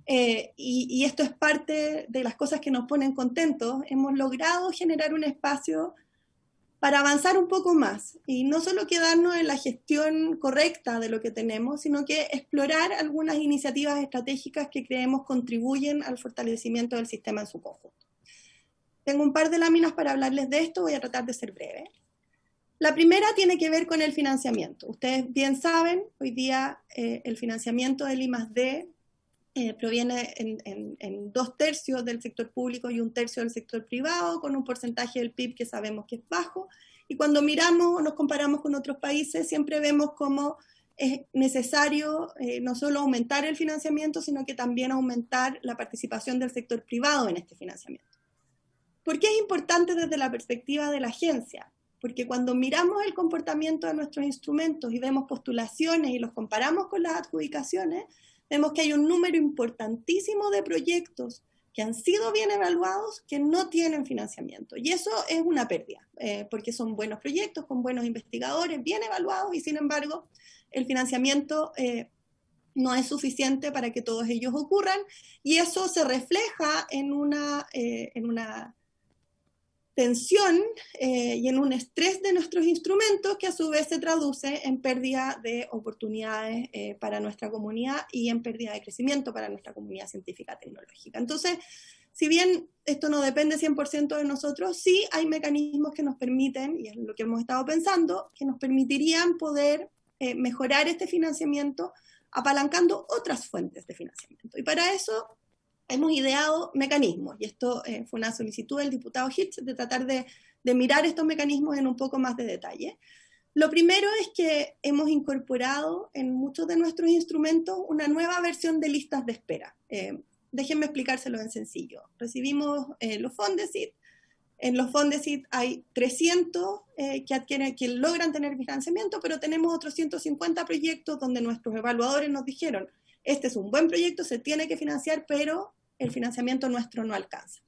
y esto es parte de las cosas que nos ponen contentos, hemos logrado generar un espacio para avanzar un poco más, y no solo quedarnos en la gestión correcta de lo que tenemos, sino que explorar algunas iniciativas estratégicas que creemos contribuyen al fortalecimiento del sistema en su conjunto. Tengo un par de láminas para hablarles de esto, voy a tratar de ser breve. La primera tiene que ver con el financiamiento. Ustedes bien saben, hoy día el financiamiento del I+D proviene en 2/3 del sector público y 1/3 del sector privado, con un porcentaje del PIB que sabemos que es bajo. Y cuando miramos o nos comparamos con otros países, siempre vemos cómo es necesario no solo aumentar el financiamiento, sino que también aumentar la participación del sector privado en este financiamiento. ¿Por qué es importante desde la perspectiva de la agencia? Porque cuando miramos el comportamiento de nuestros instrumentos y vemos postulaciones y los comparamos con las adjudicaciones, vemos que hay un número importantísimo de proyectos que han sido bien evaluados que no tienen financiamiento. Y eso es una pérdida, porque son buenos proyectos con buenos investigadores, bien evaluados, y sin embargo el financiamiento no es suficiente para que todos ellos ocurran, y eso se refleja en una tensión y en un estrés de nuestros instrumentos que a su vez se traduce en pérdida de oportunidades para nuestra comunidad y en pérdida de crecimiento para nuestra comunidad científica tecnológica. Entonces, si bien esto no depende 100% de nosotros, sí hay mecanismos que nos permiten, y es lo que hemos estado pensando, que nos permitirían poder mejorar este financiamiento apalancando otras fuentes de financiamiento. Y para eso hemos ideado mecanismos, y esto fue una solicitud del diputado Hirsch de tratar de mirar estos mecanismos en un poco más de detalle. Lo primero es que hemos incorporado en muchos de nuestros instrumentos una nueva versión de listas de espera. Déjenme explicárselo en sencillo. Recibimos los Fondesit. En los Fondesit hay 300 que logran tener financiamiento, pero tenemos otros 150 proyectos donde nuestros evaluadores nos dijeron: este es un buen proyecto, se tiene que financiar, pero el financiamiento nuestro no alcanza.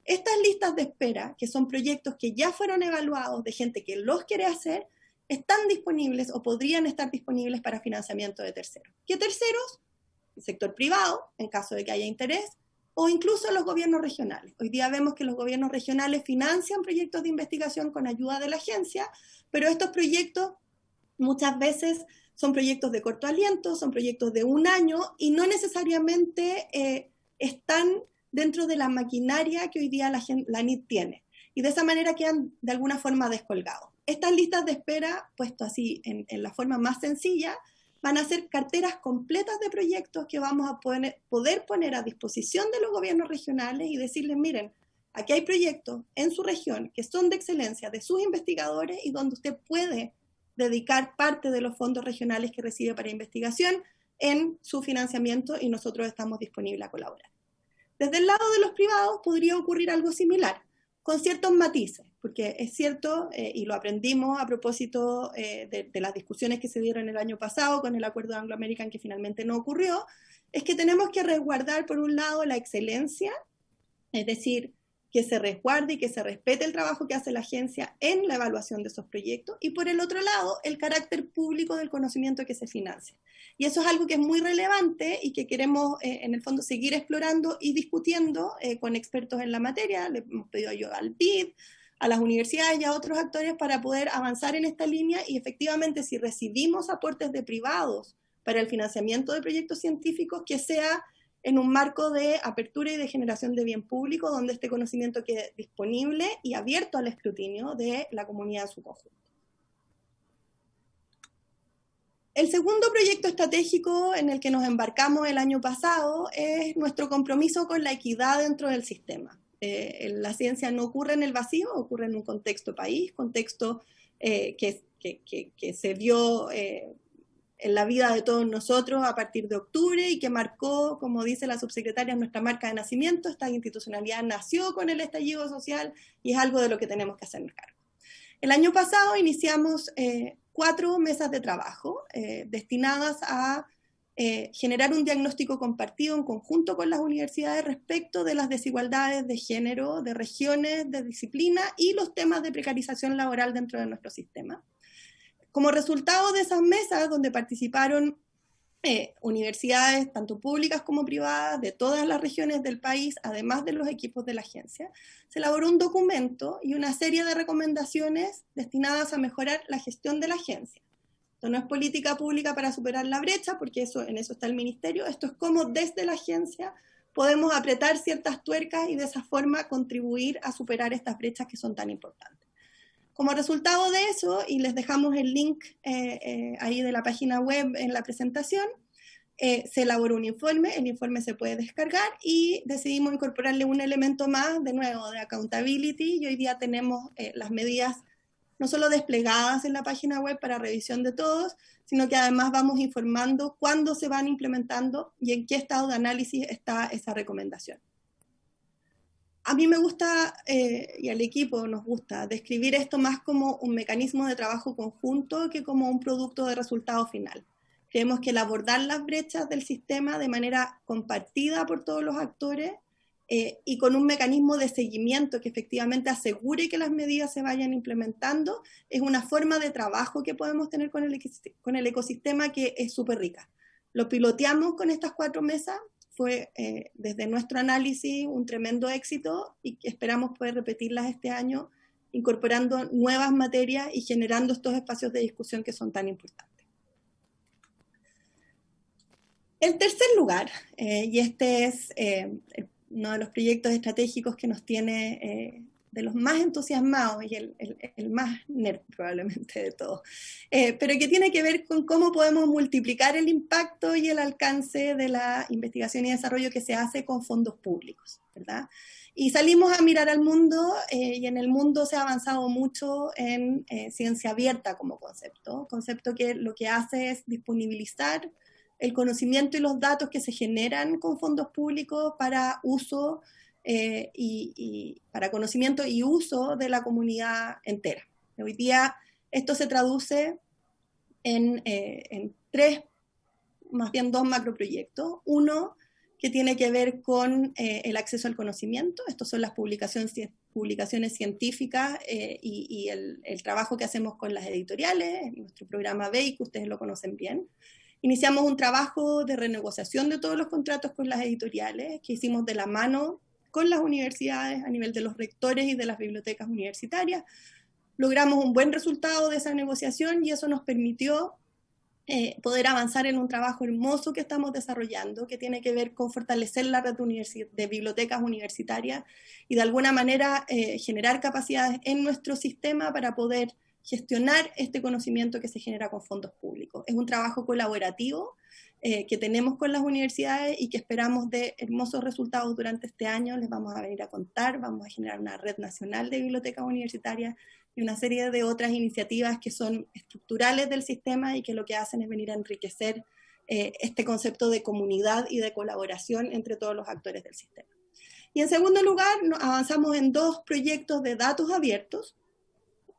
Estas listas de espera, que son proyectos que ya fueron evaluados de gente que los quiere hacer, están disponibles o podrían estar disponibles para financiamiento de terceros. ¿Qué terceros? El sector privado, en caso de que haya interés, o incluso los gobiernos regionales. Hoy día vemos que los gobiernos regionales financian proyectos de investigación con ayuda de la agencia, pero estos proyectos muchas veces son proyectos de corto aliento, son proyectos de un año y no necesariamente están dentro de la maquinaria que hoy día la NIT tiene. Y de esa manera quedan de alguna forma descolgados. Estas listas de espera, puesto así en la forma más sencilla, van a ser carteras completas de proyectos que vamos a poder poner a disposición de los gobiernos regionales y decirles, miren, aquí hay proyectos en su región que son de excelencia de sus investigadores y donde usted puede dedicar parte de los fondos regionales que recibe para investigación en su financiamiento y nosotros estamos disponibles a colaborar. Desde el lado de los privados podría ocurrir algo similar, con ciertos matices, porque es cierto, y lo aprendimos a propósito de las discusiones que se dieron el año pasado con el acuerdo Anglo-American que finalmente no ocurrió, es que tenemos que resguardar por un lado la excelencia, es decir, que se resguarde y que se respete el trabajo que hace la agencia en la evaluación de esos proyectos, y por el otro lado, el carácter público del conocimiento que se financia. Y eso es algo que es muy relevante y que queremos, en el fondo, seguir explorando y discutiendo con expertos en la materia. Le hemos pedido ayuda al BID, a las universidades y a otros actores para poder avanzar en esta línea y efectivamente si recibimos aportes de privados para el financiamiento de proyectos científicos, que sea en un marco de apertura y de generación de bien público, donde este conocimiento quede disponible y abierto al escrutinio de la comunidad en su conjunto. El segundo proyecto estratégico en el que nos embarcamos el año pasado es nuestro compromiso con la equidad dentro del sistema. La ciencia no ocurre en el vacío, ocurre en un contexto país, contexto que se vio en la vida de todos nosotros a partir de octubre y que marcó, como dice la subsecretaria, nuestra marca de nacimiento. Esta institucionalidad nació con el estallido social y es algo de lo que tenemos que hacernos cargo. El año pasado iniciamos 4 mesas de trabajo destinadas a generar un diagnóstico compartido en conjunto con las universidades respecto de las desigualdades de género, de regiones, de disciplina y los temas de precarización laboral dentro de nuestro sistema. Como resultado de esas mesas, donde participaron universidades tanto públicas como privadas de todas las regiones del país, además de los equipos de la agencia, se elaboró un documento y una serie de recomendaciones destinadas a mejorar la gestión de la agencia. Esto no es política pública para superar la brecha, porque en eso está el ministerio. Esto es cómo desde la agencia podemos apretar ciertas tuercas y de esa forma contribuir a superar estas brechas que son tan importantes. Como resultado de eso, y les dejamos el link ahí de la página web en la presentación, se elaboró un informe, el informe se puede descargar y decidimos incorporarle un elemento más, de nuevo, de accountability, y hoy día tenemos las medidas no solo desplegadas en la página web para revisión de todos, sino que además vamos informando cuándo se van implementando y en qué estado de análisis está esa recomendación. A mí me gusta, y al equipo nos gusta, describir esto más como un mecanismo de trabajo conjunto que como un producto de resultado final. Creemos que el abordar las brechas del sistema de manera compartida por todos los actores y con un mecanismo de seguimiento que efectivamente asegure que las medidas se vayan implementando, es una forma de trabajo que podemos tener con el ecosistema que es súper rica. Lo piloteamos con estas 4 mesas, fue desde nuestro análisis un tremendo éxito y esperamos poder repetirlas este año, incorporando nuevas materias y generando estos espacios de discusión que son tan importantes. El tercer lugar, y este es uno de los proyectos estratégicos que nos tiene de los más entusiasmados y el más nerd probablemente de todos, pero que tiene que ver con cómo podemos multiplicar el impacto y el alcance de la investigación y desarrollo que se hace con fondos públicos, ¿verdad? Y salimos a mirar al mundo y en el mundo se ha avanzado mucho en ciencia abierta como concepto que lo que hace es disponibilizar el conocimiento y los datos que se generan con fondos públicos para uso y para conocimiento y uso de la comunidad entera. Hoy día esto se traduce en 3, más bien 2 macroproyectos. Uno que tiene que ver con el acceso al conocimiento. Estos son las publicaciones científicas y el trabajo que hacemos con las editoriales, nuestro programa BEI, que ustedes lo conocen bien. Iniciamos un trabajo de renegociación de todos los contratos con las editoriales, que hicimos de la mano con las universidades a nivel de los rectores y de las bibliotecas universitarias. Logramos un buen resultado de esa negociación y eso nos permitió poder avanzar en un trabajo hermoso que estamos desarrollando, que tiene que ver con fortalecer la red de bibliotecas universitarias y de alguna manera generar capacidades en nuestro sistema para poder gestionar este conocimiento que se genera con fondos públicos. Es un trabajo colaborativo que tenemos con las universidades y que esperamos de hermosos resultados durante este año. Les vamos a venir a contar, vamos a generar una red nacional de bibliotecas universitarias y una serie de otras iniciativas que son estructurales del sistema y que lo que hacen es venir a enriquecer este concepto de comunidad y de colaboración entre todos los actores del sistema. Y en segundo lugar, avanzamos en 2 proyectos de datos abiertos.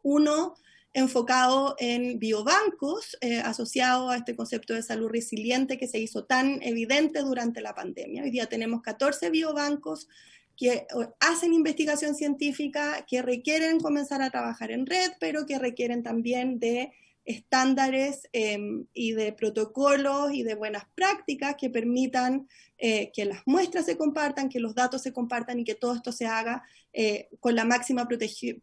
Uno enfocado en biobancos, asociado a este concepto de salud resiliente que se hizo tan evidente durante la pandemia. Hoy día tenemos 14 biobancos que hacen investigación científica, que requieren comenzar a trabajar en red, pero que requieren también de estándares y de protocolos y de buenas prácticas que permitan que las muestras se compartan, que los datos se compartan y que todo esto se haga con la máxima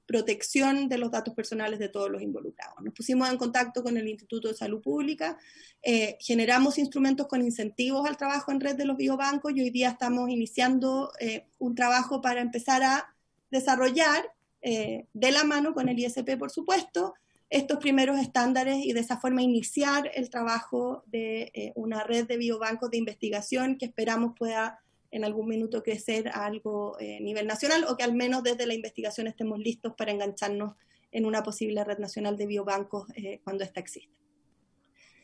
protección de los datos personales de todos los involucrados. Nos pusimos en contacto con el Instituto de Salud Pública, generamos instrumentos con incentivos al trabajo en red de los biobancos y hoy día estamos iniciando un trabajo para empezar a desarrollar de la mano con el ISP, por supuesto, estos primeros estándares y de esa forma iniciar el trabajo de una red de biobancos de investigación que esperamos pueda en algún minuto crecer a algo a nivel nacional o que al menos desde la investigación estemos listos para engancharnos en una posible red nacional de biobancos cuando ésta exista.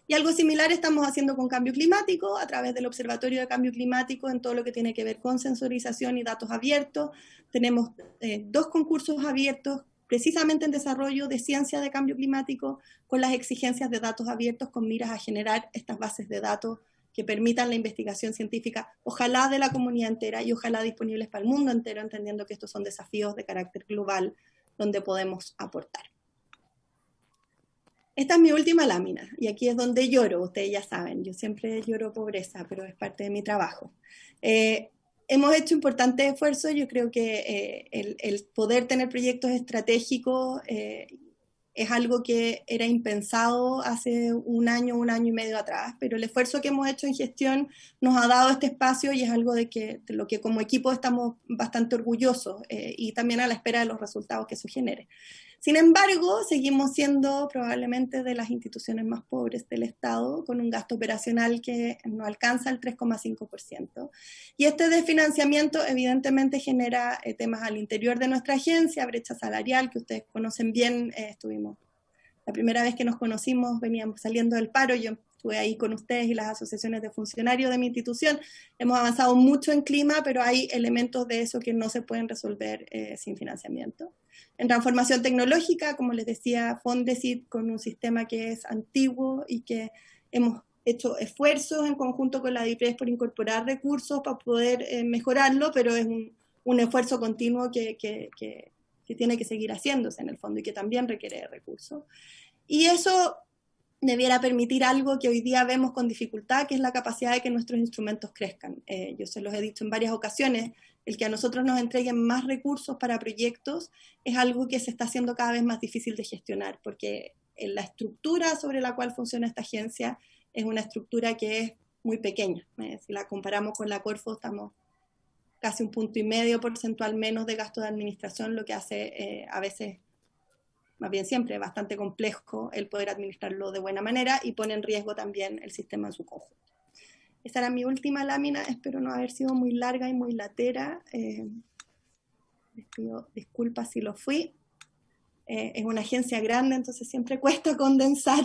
Y algo similar estamos haciendo con cambio climático a través del Observatorio de Cambio Climático en todo lo que tiene que ver con sensorización y datos abiertos. Tenemos 2 concursos abiertos precisamente en desarrollo de ciencia de cambio climático con las exigencias de datos abiertos con miras a generar estas bases de datos que permitan la investigación científica, ojalá de la comunidad entera y ojalá disponibles para el mundo entero, entendiendo que estos son desafíos de carácter global donde podemos aportar. Esta es mi última lámina y aquí es donde lloro, ustedes ya saben, yo siempre lloro pobreza, pero es parte de mi trabajo. Hemos hecho importantes esfuerzos, yo creo que el poder tener proyectos estratégicos es algo que era impensado hace un año y medio atrás, pero el esfuerzo que hemos hecho en gestión nos ha dado este espacio y es algo de lo que como equipo estamos bastante orgullosos y también a la espera de los resultados que eso genere. Sin embargo, seguimos siendo probablemente de las instituciones más pobres del Estado, con un gasto operacional que no alcanza el 3,5%. Y este desfinanciamiento evidentemente genera temas al interior de nuestra agencia, brecha salarial, que ustedes conocen bien. La primera vez que nos conocimos veníamos saliendo del paro, yo estuve ahí con ustedes y las asociaciones de funcionarios de mi institución. Hemos avanzado mucho en clima, pero hay elementos de eso que no se pueden resolver sin financiamiento. En transformación tecnológica, como les decía, Fondesit con un sistema que es antiguo y que hemos hecho esfuerzos en conjunto con la DIPRES por incorporar recursos para poder mejorarlo, pero es un esfuerzo continuo que tiene que seguir haciéndose en el fondo y que también requiere recursos. Y eso debiera permitir algo que hoy día vemos con dificultad, que es la capacidad de que nuestros instrumentos crezcan. Yo se los he dicho en varias ocasiones, el que a nosotros nos entreguen más recursos para proyectos es algo que se está haciendo cada vez más difícil de gestionar, porque la estructura sobre la cual funciona esta agencia es una estructura que es muy pequeña. Si la comparamos con la Corfo, estamos casi 1,5 porcentual menos de gasto de administración, lo que hace a veces, más bien siempre, bastante complejo el poder administrarlo de buena manera y pone en riesgo también el sistema en su conjunto. Esa era mi última lámina, espero no haber sido muy larga y muy latera. Les pido disculpas si lo fui. Es una agencia grande, entonces siempre cuesta condensar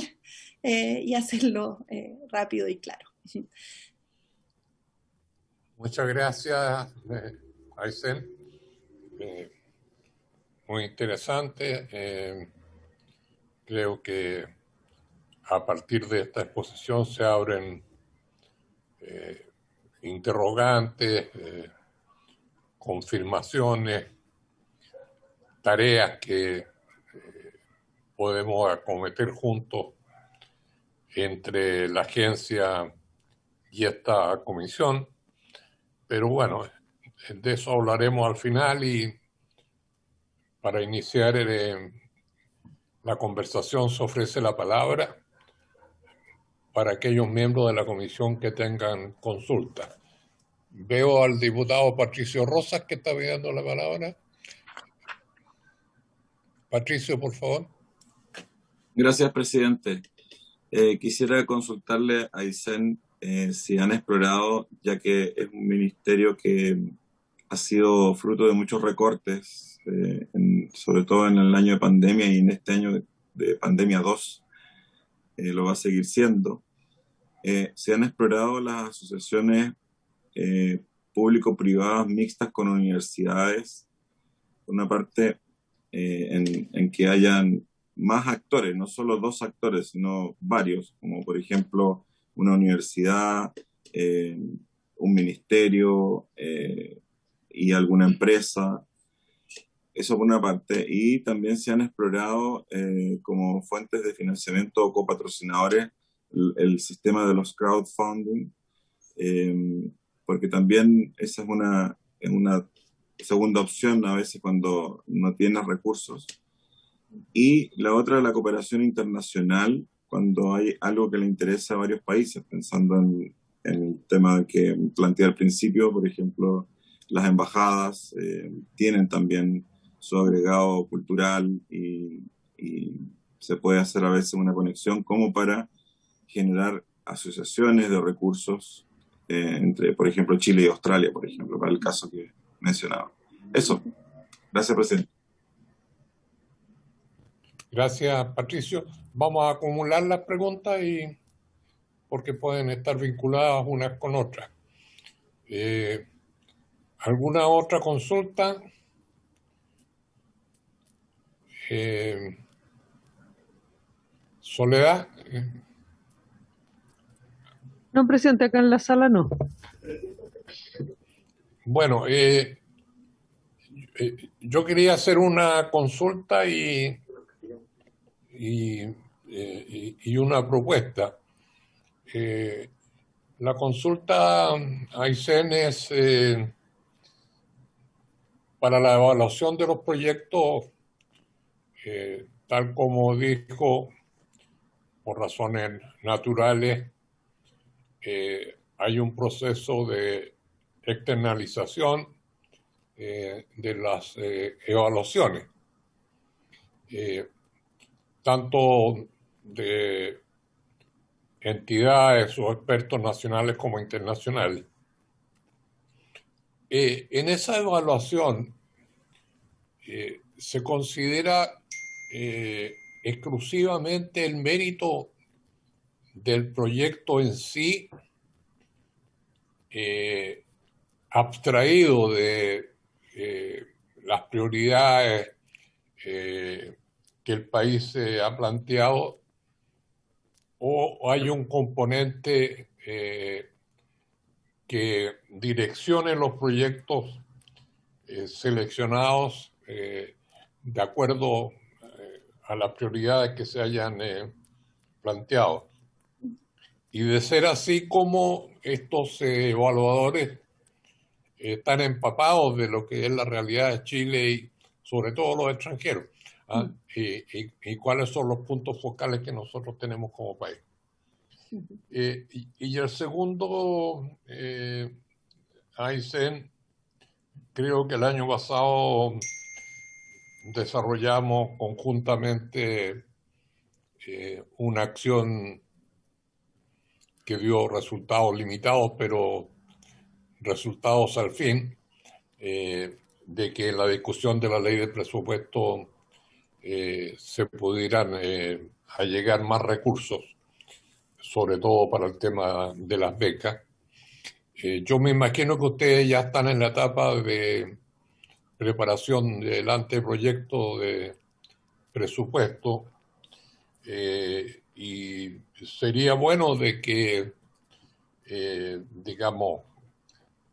y hacerlo rápido y claro. Muchas gracias, Aysén. Muy interesante. Creo que a partir de esta exposición se abren interrogantes, confirmaciones, tareas que podemos acometer juntos entre la agencia y esta comisión, pero bueno, de eso hablaremos al final y para iniciar la conversación se ofrece la palabra para aquellos miembros de la comisión que tengan consulta. Veo al diputado Patricio Rosas que está pidiendo la palabra. Patricio, por favor. Gracias, presidente. Quisiera consultarle a Aysén si han explorado, ya que es un ministerio que ha sido fruto de muchos recortes, sobre todo en el año de pandemia y en este año de pandemia 2, lo va a seguir siendo. Si han explorado las asociaciones público-privadas mixtas con universidades, una parte en que hayan más actores, no solo 2 actores, sino varios, como por ejemplo una universidad, un ministerio y alguna empresa. Eso por una parte. Y también se han explorado como fuentes de financiamiento o copatrocinadores el sistema de los crowdfunding, porque también esa es una segunda opción a veces cuando no tienes recursos. Y la otra, la cooperación internacional, cuando hay algo que le interesa a varios países, pensando en el tema que planteé al principio, por ejemplo, las embajadas tienen también su agregado cultural y se puede hacer a veces una conexión como para generar asociaciones de recursos entre, por ejemplo, Chile y Australia, por ejemplo, para el caso que mencionaba. Eso. Gracias, presidente. Gracias, Patricio. Vamos a acumular las preguntas porque pueden estar vinculadas unas con otras. ¿Alguna otra consulta? Soledad. No, presidente, acá en la sala no. Bueno, yo quería hacer una consulta y una propuesta. La consulta a Aysén es para la evaluación de los proyectos, tal como dijo, por razones naturales, hay un proceso de externalización de las evaluaciones, tanto de entidades o expertos nacionales como internacionales. En esa evaluación se considera exclusivamente el mérito del proyecto en sí, abstraído de las prioridades que el país se ha planteado, o hay un componente que direccione los proyectos seleccionados de acuerdo a las prioridades que se hayan planteado. Y de ser así, como estos evaluadores están empapados de lo que es la realidad de Chile y sobre todo los extranjeros, y cuáles son los puntos focales que nosotros tenemos como país. Y el segundo, Aysén, creo que el año pasado desarrollamos conjuntamente una acción que dio resultados limitados, pero resultados al fin, de que en la discusión de la ley de presupuesto se pudieran allegar más recursos, sobre todo para el tema de las becas. Yo me imagino que ustedes ya están en la etapa de preparación del anteproyecto de presupuesto, y sería bueno de que, digamos,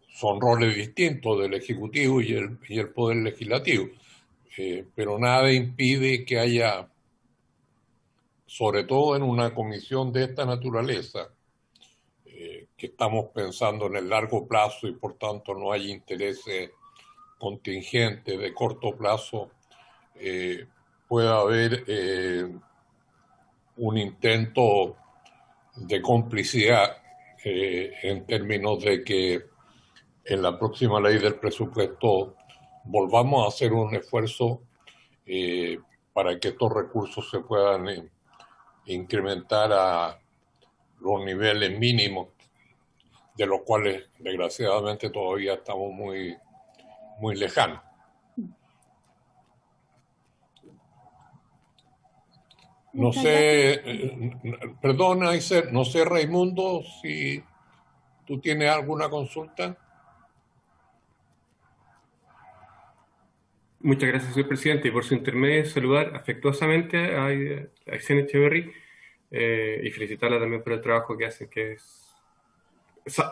son roles distintos del Ejecutivo y el Poder Legislativo, pero nada impide que haya sobre todo en una comisión de esta naturaleza, que estamos pensando en el largo plazo y por tanto no hay intereses contingentes de corto plazo, pueda haber un intento de complicidad en términos de que en la próxima ley del presupuesto volvamos a hacer un esfuerzo para que estos recursos se puedan incrementar a los niveles mínimos, de los cuales desgraciadamente todavía estamos muy, muy lejanos. No sé, perdona, Aiser, no sé, Raimundo, si tú tienes alguna consulta. Muchas gracias, señor presidente, y por su intermedio saludar afectuosamente a Aysén Echeverry y felicitarla también por el trabajo que hacen, que es,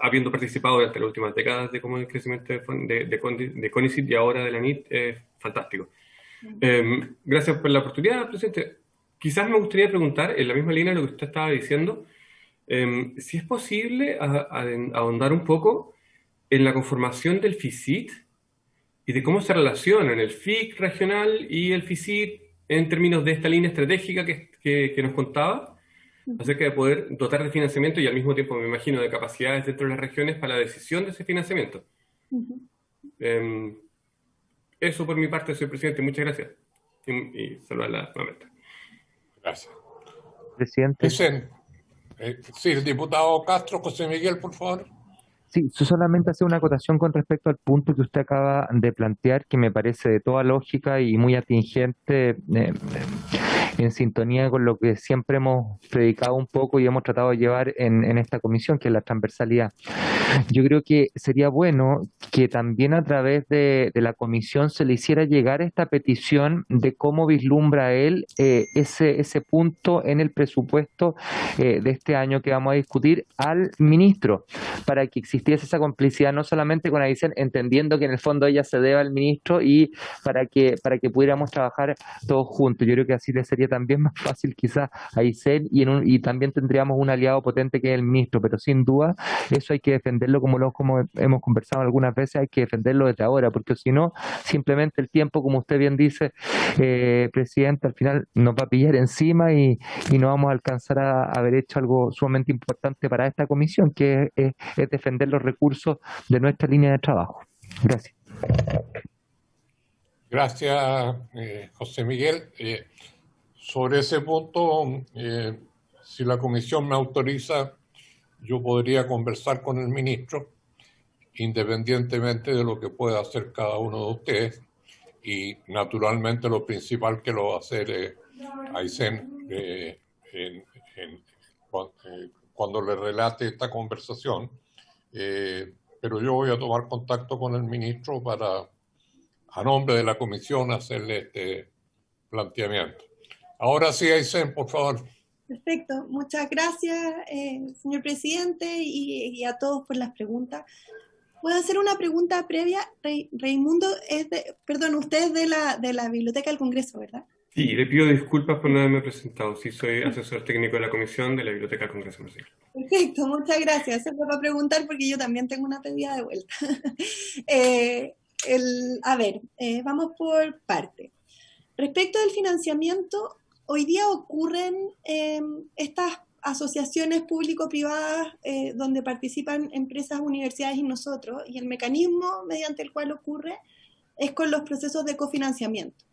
habiendo participado durante las últimas décadas de cómo el crecimiento de CONICYT y ahora de la NIT, es fantástico. Gracias por la oportunidad, presidente. Quizás me gustaría preguntar, en la misma línea de lo que usted estaba diciendo, si es posible ahondar un poco en la conformación del FICIT y de cómo se relacionan el FIC regional y el FICIT en términos de esta línea estratégica que nos contaba, acerca de poder dotar de financiamiento y al mismo tiempo, me imagino, de capacidades dentro de las regiones para la decisión de ese financiamiento. Eso por mi parte, señor presidente. Muchas gracias. Y saludarla nuevamente. Gracias. Presidente. Sí, el diputado Castro, José Miguel, por favor. Sí, solamente hacer una acotación con respecto al punto que usted acaba de plantear, que me parece de toda lógica y muy atingente, en sintonía con lo que siempre hemos predicado un poco y hemos tratado de llevar en esta comisión, que es la transversalidad. Yo creo que sería bueno que también a través de la comisión se le hiciera llegar esta petición de cómo vislumbra él ese punto en el presupuesto de este año que vamos a discutir al ministro, para que existiese esa complicidad no solamente con Aysén, entendiendo que en el fondo ella se debe al ministro, y para que pudiéramos trabajar todos juntos. Yo creo que así le sería también más fácil quizás a Aysén y también tendríamos un aliado potente que es el ministro, pero sin duda eso hay que defenderlo como hemos conversado algunas veces, hay que defenderlo desde ahora, porque si no, simplemente el tiempo, como usted bien dice, presidente, al final nos va a pillar encima y no vamos a alcanzar a haber hecho algo sumamente importante para esta comisión, que es defender los recursos de nuestra línea de trabajo. Gracias. Gracias, José Miguel. Sobre ese punto, si la comisión me autoriza, yo podría conversar con el ministro, independientemente de lo que pueda hacer cada uno de ustedes, y naturalmente lo principal que lo va a hacer Aysén cuando le relate esta conversación, pero yo voy a tomar contacto con el ministro para, a nombre de la comisión, hacerle este planteamiento. Ahora sí, Aysén, por favor. Perfecto, muchas gracias, señor presidente, y a todos por las preguntas. ¿Puedo hacer una pregunta previa? Raimundo, usted es de la Biblioteca del Congreso, ¿verdad? Sí, le pido disculpas por no haberme presentado. Sí, soy asesor técnico de la comisión de la Biblioteca del Congreso. Perfecto, muchas gracias. Eso me va a preguntar porque yo también tengo una pedida de vuelta. Vamos por parte. Respecto del financiamiento, hoy día ocurren estas asociaciones público-privadas donde participan empresas, universidades y nosotros, y el mecanismo mediante el cual ocurre es con los procesos de cofinanciamiento.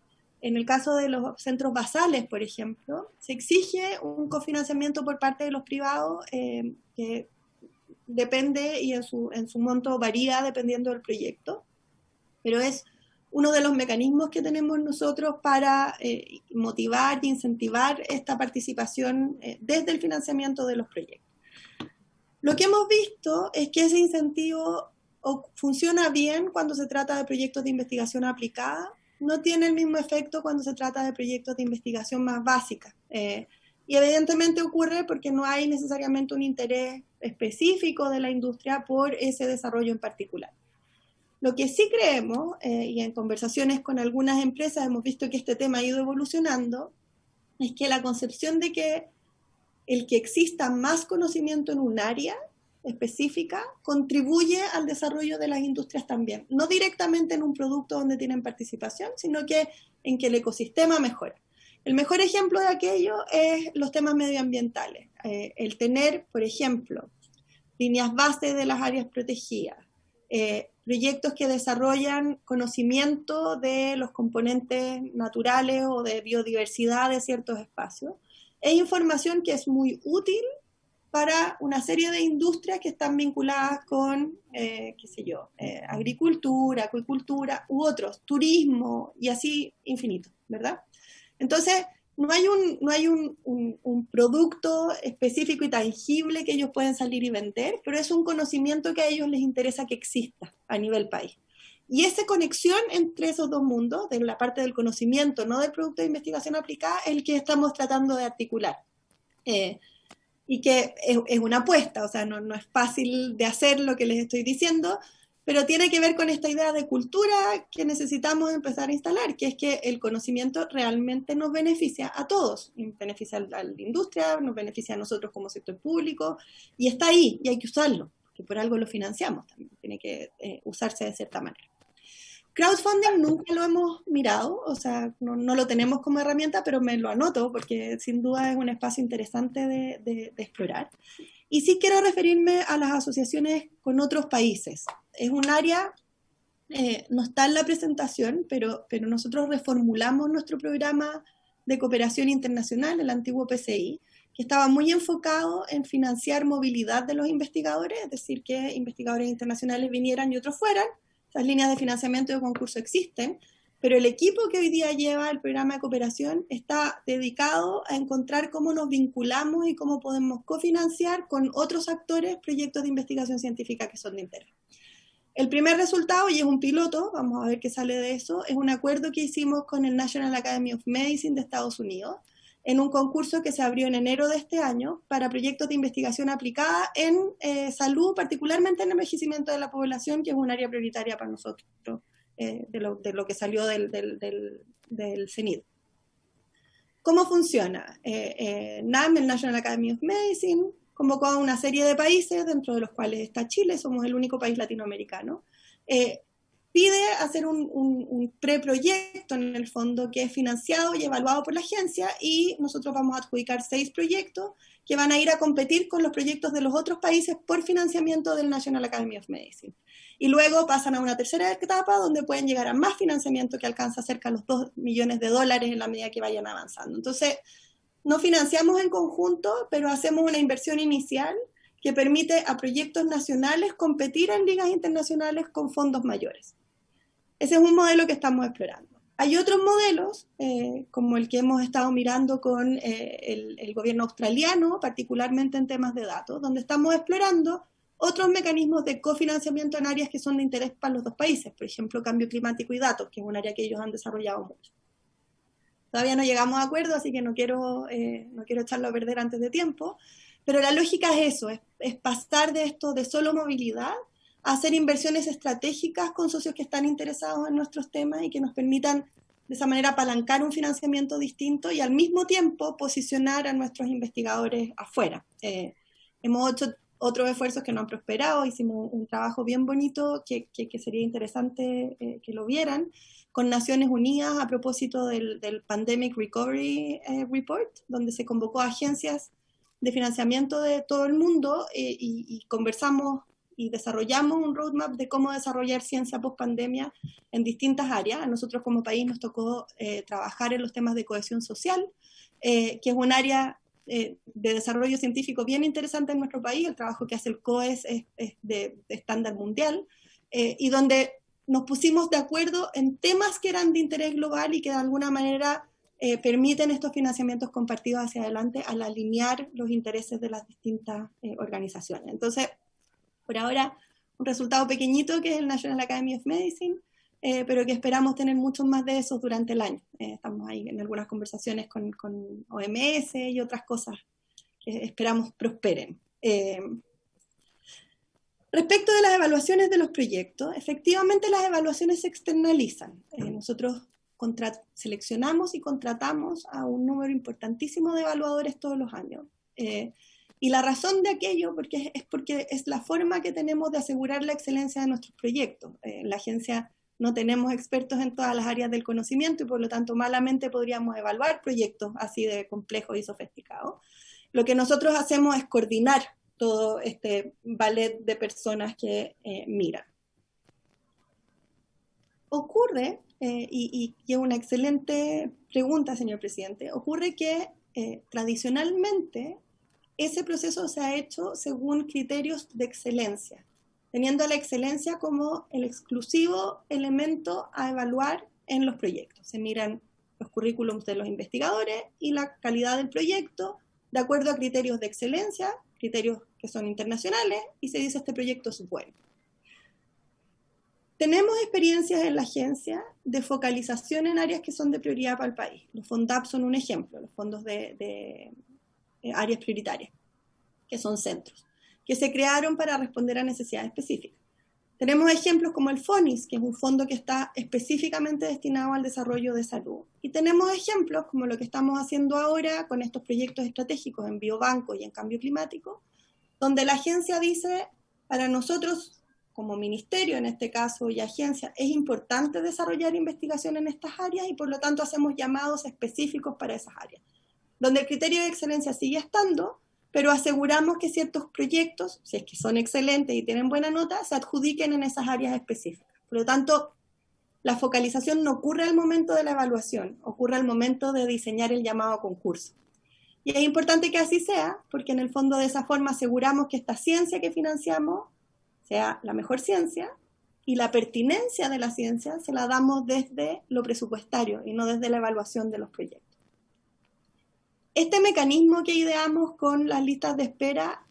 En el caso de los centros basales, por ejemplo, se exige un cofinanciamiento por parte de los privados que depende y en su monto varía dependiendo del proyecto, pero es uno de los mecanismos que tenemos nosotros para motivar e incentivar esta participación desde el financiamiento de los proyectos. Lo que hemos visto es que ese incentivo funciona bien cuando se trata de proyectos de investigación aplicada, no tiene el mismo efecto cuando se trata de proyectos de investigación más básica. Y evidentemente ocurre porque no hay necesariamente un interés específico de la industria por ese desarrollo en particular. Lo que sí creemos, y en conversaciones con algunas empresas hemos visto que este tema ha ido evolucionando, es que la concepción de que el que exista más conocimiento en un área específica contribuye al desarrollo de las industrias también, no directamente en un producto donde tienen participación, sino que en que el ecosistema mejora. El mejor ejemplo de aquello es los temas medioambientales. El tener, por ejemplo, líneas base de las áreas protegidas, proyectos que desarrollan conocimiento de los componentes naturales o de biodiversidad de ciertos espacios, es información que es muy útil para una serie de industrias que están vinculadas con, agricultura, acuicultura u otros, turismo y así infinito, ¿verdad? Entonces, no hay un producto específico y tangible que ellos pueden salir y vender, pero es un conocimiento que a ellos les interesa que exista a nivel país. Y esa conexión entre esos dos mundos, de la parte del conocimiento, no del producto de investigación aplicada, es el que estamos tratando de articular. Y que es una apuesta, o sea, no es fácil de hacer lo que les estoy diciendo, pero tiene que ver con esta idea de cultura que necesitamos empezar a instalar, que es que el conocimiento realmente nos beneficia a todos, beneficia a la industria, nos beneficia a nosotros como sector público, y está ahí, y hay que usarlo, porque por algo lo financiamos también, tiene que usarse de cierta manera. Crowdfunding nunca lo hemos mirado, o sea, no lo tenemos como herramienta, pero me lo anoto porque sin duda es un espacio interesante de explorar. Y sí quiero referirme a las asociaciones con otros países. Es un área, no está en la presentación, pero nosotros reformulamos nuestro programa de cooperación internacional, el antiguo PCI, que estaba muy enfocado en financiar movilidad de los investigadores, es decir, que investigadores internacionales vinieran y otros fueran. Las líneas de financiamiento de concurso existen, pero el equipo que hoy día lleva el programa de cooperación está dedicado a encontrar cómo nos vinculamos y cómo podemos cofinanciar con otros actores proyectos de investigación científica que son de interés. El primer resultado, y es un piloto, vamos a ver qué sale de eso, es un acuerdo que hicimos con el National Academy of Medicine de Estados Unidos, en un concurso que se abrió en enero de este año para proyectos de investigación aplicada en salud, particularmente en el envejecimiento de la población, que es un área prioritaria para nosotros, de lo que salió del CENID. ¿Cómo funciona? NAM, el National Academy of Medicine, convocó a una serie de países, dentro de los cuales está Chile, somos el único país latinoamericano, pide hacer un preproyecto en el fondo que es financiado y evaluado por la agencia, y nosotros vamos a adjudicar 6 proyectos que van a ir a competir con los proyectos de los otros países por financiamiento del National Academy of Medicine. Y luego pasan a una tercera etapa donde pueden llegar a más financiamiento que alcanza cerca de los $2 millones en la medida que vayan avanzando. Entonces, no financiamos en conjunto, pero hacemos una inversión inicial que permite a proyectos nacionales competir en ligas internacionales con fondos mayores. Ese es un modelo que estamos explorando. Hay otros modelos, como el que hemos estado mirando con el gobierno australiano, particularmente en temas de datos, donde estamos explorando otros mecanismos de cofinanciamiento en áreas que son de interés para los dos países, por ejemplo, cambio climático y datos, que es un área que ellos han desarrollado mucho. Todavía no llegamos a acuerdo, así que no quiero echarlo a perder antes de tiempo, pero la lógica es eso, es pasar de esto de solo movilidad a hacer inversiones estratégicas con socios que están interesados en nuestros temas y que nos permitan de esa manera apalancar un financiamiento distinto y al mismo tiempo posicionar a nuestros investigadores afuera. Hemos hecho otros esfuerzos que no han prosperado, hicimos un trabajo bien bonito que sería interesante que lo vieran, con Naciones Unidas a propósito del Pandemic Recovery Report, donde se convocó a agencias de financiamiento de todo el mundo y conversamos y desarrollamos un roadmap de cómo desarrollar ciencia post-pandemia en distintas áreas. A nosotros como país nos tocó trabajar en los temas de cohesión social, que es un área de desarrollo científico bien interesante en nuestro país. El trabajo que hace el COES es de estándar mundial, y donde nos pusimos de acuerdo en temas que eran de interés global y que de alguna manera permiten estos financiamientos compartidos hacia adelante al alinear los intereses de las distintas organizaciones. Entonces, por ahora, un resultado pequeñito que es el National Academy of Medicine, pero que esperamos tener muchos más de esos durante el año. Estamos ahí en algunas conversaciones con OMS y otras cosas que esperamos prosperen. Respecto de las evaluaciones de los proyectos, efectivamente las evaluaciones se externalizan. Nosotros seleccionamos y contratamos a un número importantísimo de evaluadores todos los años. Y la razón de aquello es porque es la forma que tenemos de asegurar la excelencia de nuestros proyectos. En la agencia no tenemos expertos en todas las áreas del conocimiento y por lo tanto malamente podríamos evaluar proyectos así de complejos y sofisticados. Lo que nosotros hacemos es coordinar todo este ballet de personas que miran. Ocurre, y es una excelente pregunta, señor presidente, ocurre que tradicionalmente ese proceso se ha hecho según criterios de excelencia, teniendo la excelencia como el exclusivo elemento a evaluar en los proyectos. Se miran los currículums de los investigadores y la calidad del proyecto de acuerdo a criterios de excelencia, criterios que son internacionales, y se dice este proyecto es bueno. Tenemos experiencias en la agencia de focalización en áreas que son de prioridad para el país. Los FONDAP son un ejemplo, los fondos de áreas prioritarias, que son centros, que se crearon para responder a necesidades específicas. Tenemos ejemplos como el FONIS, que es un fondo que está específicamente destinado al desarrollo de salud. Y tenemos ejemplos como lo que estamos haciendo ahora con estos proyectos estratégicos en biobanco y en cambio climático, donde la agencia dice, para nosotros, como ministerio en este caso y agencia, es importante desarrollar investigación en estas áreas y por lo tanto hacemos llamados específicos para esas áreas, donde el criterio de excelencia sigue estando, pero aseguramos que ciertos proyectos, si es que son excelentes y tienen buena nota, se adjudiquen en esas áreas específicas. Por lo tanto, la focalización no ocurre al momento de la evaluación, ocurre al momento de diseñar el llamado a concurso. Y es importante que así sea, porque en el fondo de esa forma aseguramos que esta ciencia que financiamos sea la mejor ciencia, y la pertinencia de la ciencia se la damos desde lo presupuestario y no desde la evaluación de los proyectos. Este mecanismo que ideamos con las listas de espera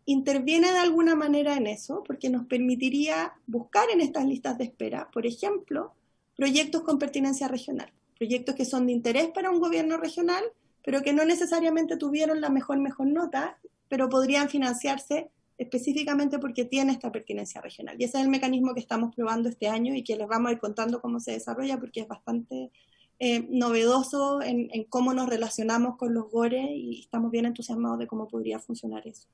interviene de alguna manera en eso, porque nos permitiría buscar en estas listas de espera, por ejemplo, proyectos con pertinencia regional, proyectos que son de interés para un gobierno regional, pero que no necesariamente tuvieron la mejor nota, pero podrían financiarse específicamente porque tiene esta pertinencia regional. Y ese es el mecanismo que estamos probando este año y que les vamos a ir contando cómo se desarrolla, porque es bastante novedoso en cómo nos relacionamos con los GORE y estamos bien entusiasmados de cómo podría funcionar eso.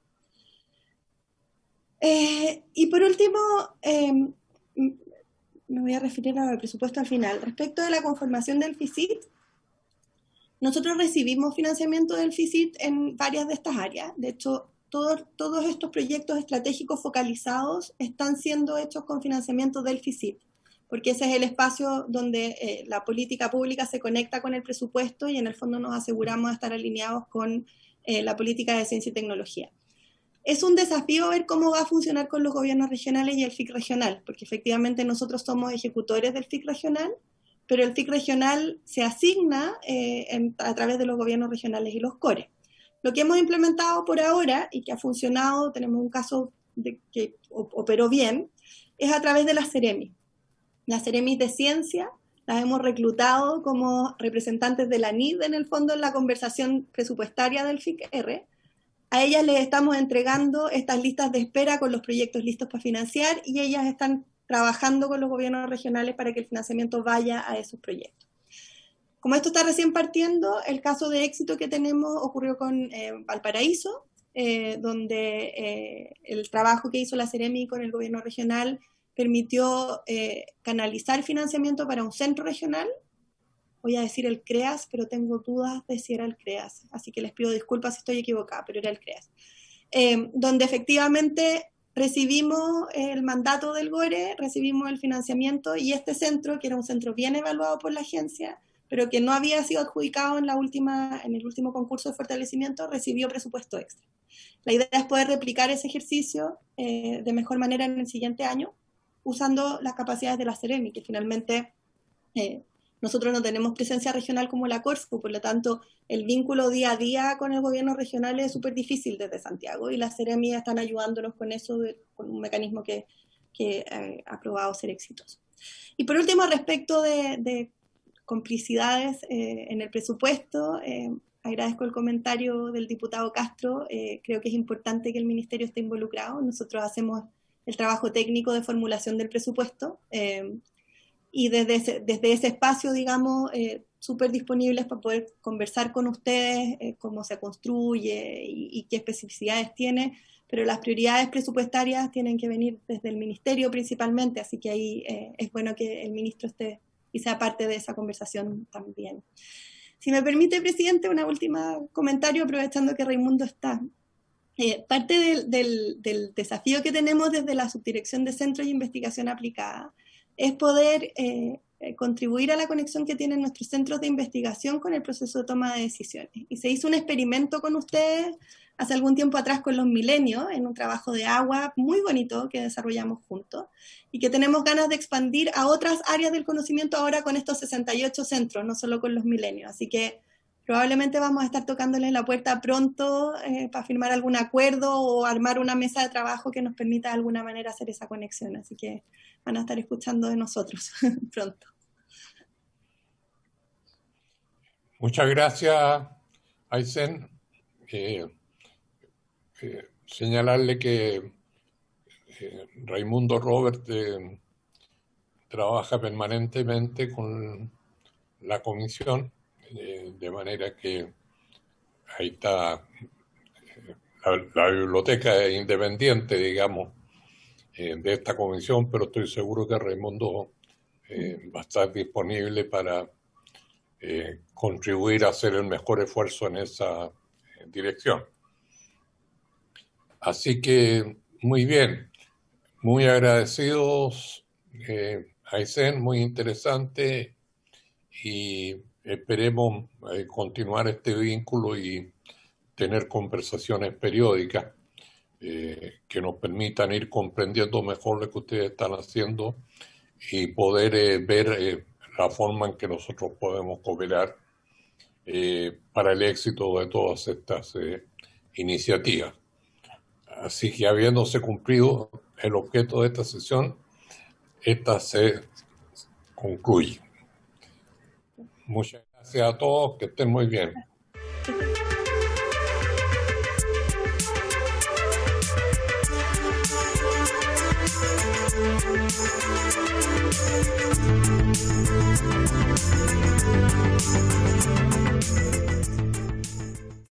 Y por último, me voy a referir al presupuesto al final. Respecto de la conformación del FICIT, nosotros recibimos financiamiento del FICIT en varias de estas áreas. De hecho, todos estos proyectos estratégicos focalizados están siendo hechos con financiamiento del FICIT, porque ese es el espacio donde la política pública se conecta con el presupuesto y en el fondo nos aseguramos de estar alineados con la política de ciencia y tecnología. Es un desafío ver cómo va a funcionar con los gobiernos regionales y el FIC regional, porque efectivamente nosotros somos ejecutores del FIC regional, pero el FIC regional se asigna a través de los gobiernos regionales y los CORE. Lo que hemos implementado por ahora y que ha funcionado, tenemos un caso que operó bien, es a través de las CEREMI. Las CEREMI de ciencia las hemos reclutado como representantes de la NID en el fondo en la conversación presupuestaria del FIC-R. A ellas les estamos entregando estas listas de espera con los proyectos listos para financiar y ellas están trabajando con los gobiernos regionales para que el financiamiento vaya a esos proyectos. Como esto está recién partiendo, el caso de éxito que tenemos ocurrió con Valparaíso, donde el trabajo que hizo la CEREMI con el gobierno regional permitió canalizar financiamiento para un centro regional. Voy a decir el CREAS, pero tengo dudas de si era el CREAS, así que les pido disculpas si estoy equivocada, pero era el CREAS. Donde efectivamente recibimos el mandato del GORE, recibimos el financiamiento y este centro, que era un centro bien evaluado por la agencia, pero que no había sido adjudicado en el último concurso de fortalecimiento, recibió presupuesto extra. La idea es poder replicar ese ejercicio de mejor manera en el siguiente año, usando las capacidades de la CEREMI, que finalmente nosotros no tenemos presencia regional como la Corfo, por lo tanto el vínculo día a día con el gobierno regional es súper difícil desde Santiago, y las CEREMI están ayudándonos con eso, con un mecanismo que ha probado ser exitoso. Y por último, respecto de complicidades en el presupuesto, agradezco el comentario del diputado Castro. Creo que es importante que el ministerio esté involucrado. Nosotros hacemos el trabajo técnico de formulación del presupuesto, y desde ese espacio, digamos, súper disponibles para poder conversar con ustedes cómo se construye y qué especificidades tiene, pero las prioridades presupuestarias tienen que venir desde el ministerio principalmente, así que ahí es bueno que el ministro esté y sea parte de esa conversación también. Si me permite, presidente, una última comentario, aprovechando que Raimundo está. Parte del desafío que tenemos desde la Subdirección de Centros de Investigación Aplicada es poder contribuir a la conexión que tienen nuestros centros de investigación con el proceso de toma de decisiones. Y se hizo un experimento con ustedes hace algún tiempo atrás con los milenios, en un trabajo de agua muy bonito que desarrollamos juntos, y que tenemos ganas de expandir a otras áreas del conocimiento ahora con estos 68 centros, no solo con los milenios. Así que probablemente vamos a estar tocándoles la puerta pronto para firmar algún acuerdo o armar una mesa de trabajo que nos permita de alguna manera hacer esa conexión. Así que van a estar escuchando de nosotros pronto. Muchas gracias, Aysen. Señalarle que Raimundo Robert trabaja permanentemente con la comisión, de manera que ahí está la biblioteca independiente, digamos, de esta comisión, pero estoy seguro que Raimundo va a estar disponible para contribuir a hacer el mejor esfuerzo en esa dirección. Así que, muy bien, muy agradecidos, Aysen, muy interesante, y esperemos continuar este vínculo y tener conversaciones periódicas que nos permitan ir comprendiendo mejor lo que ustedes están haciendo y poder ver la forma en que nosotros podemos cooperar para el éxito de todas estas iniciativas. Así que, habiéndose cumplido el objeto de esta sesión, esta se concluye. Muchas gracias a todos, que estén muy bien.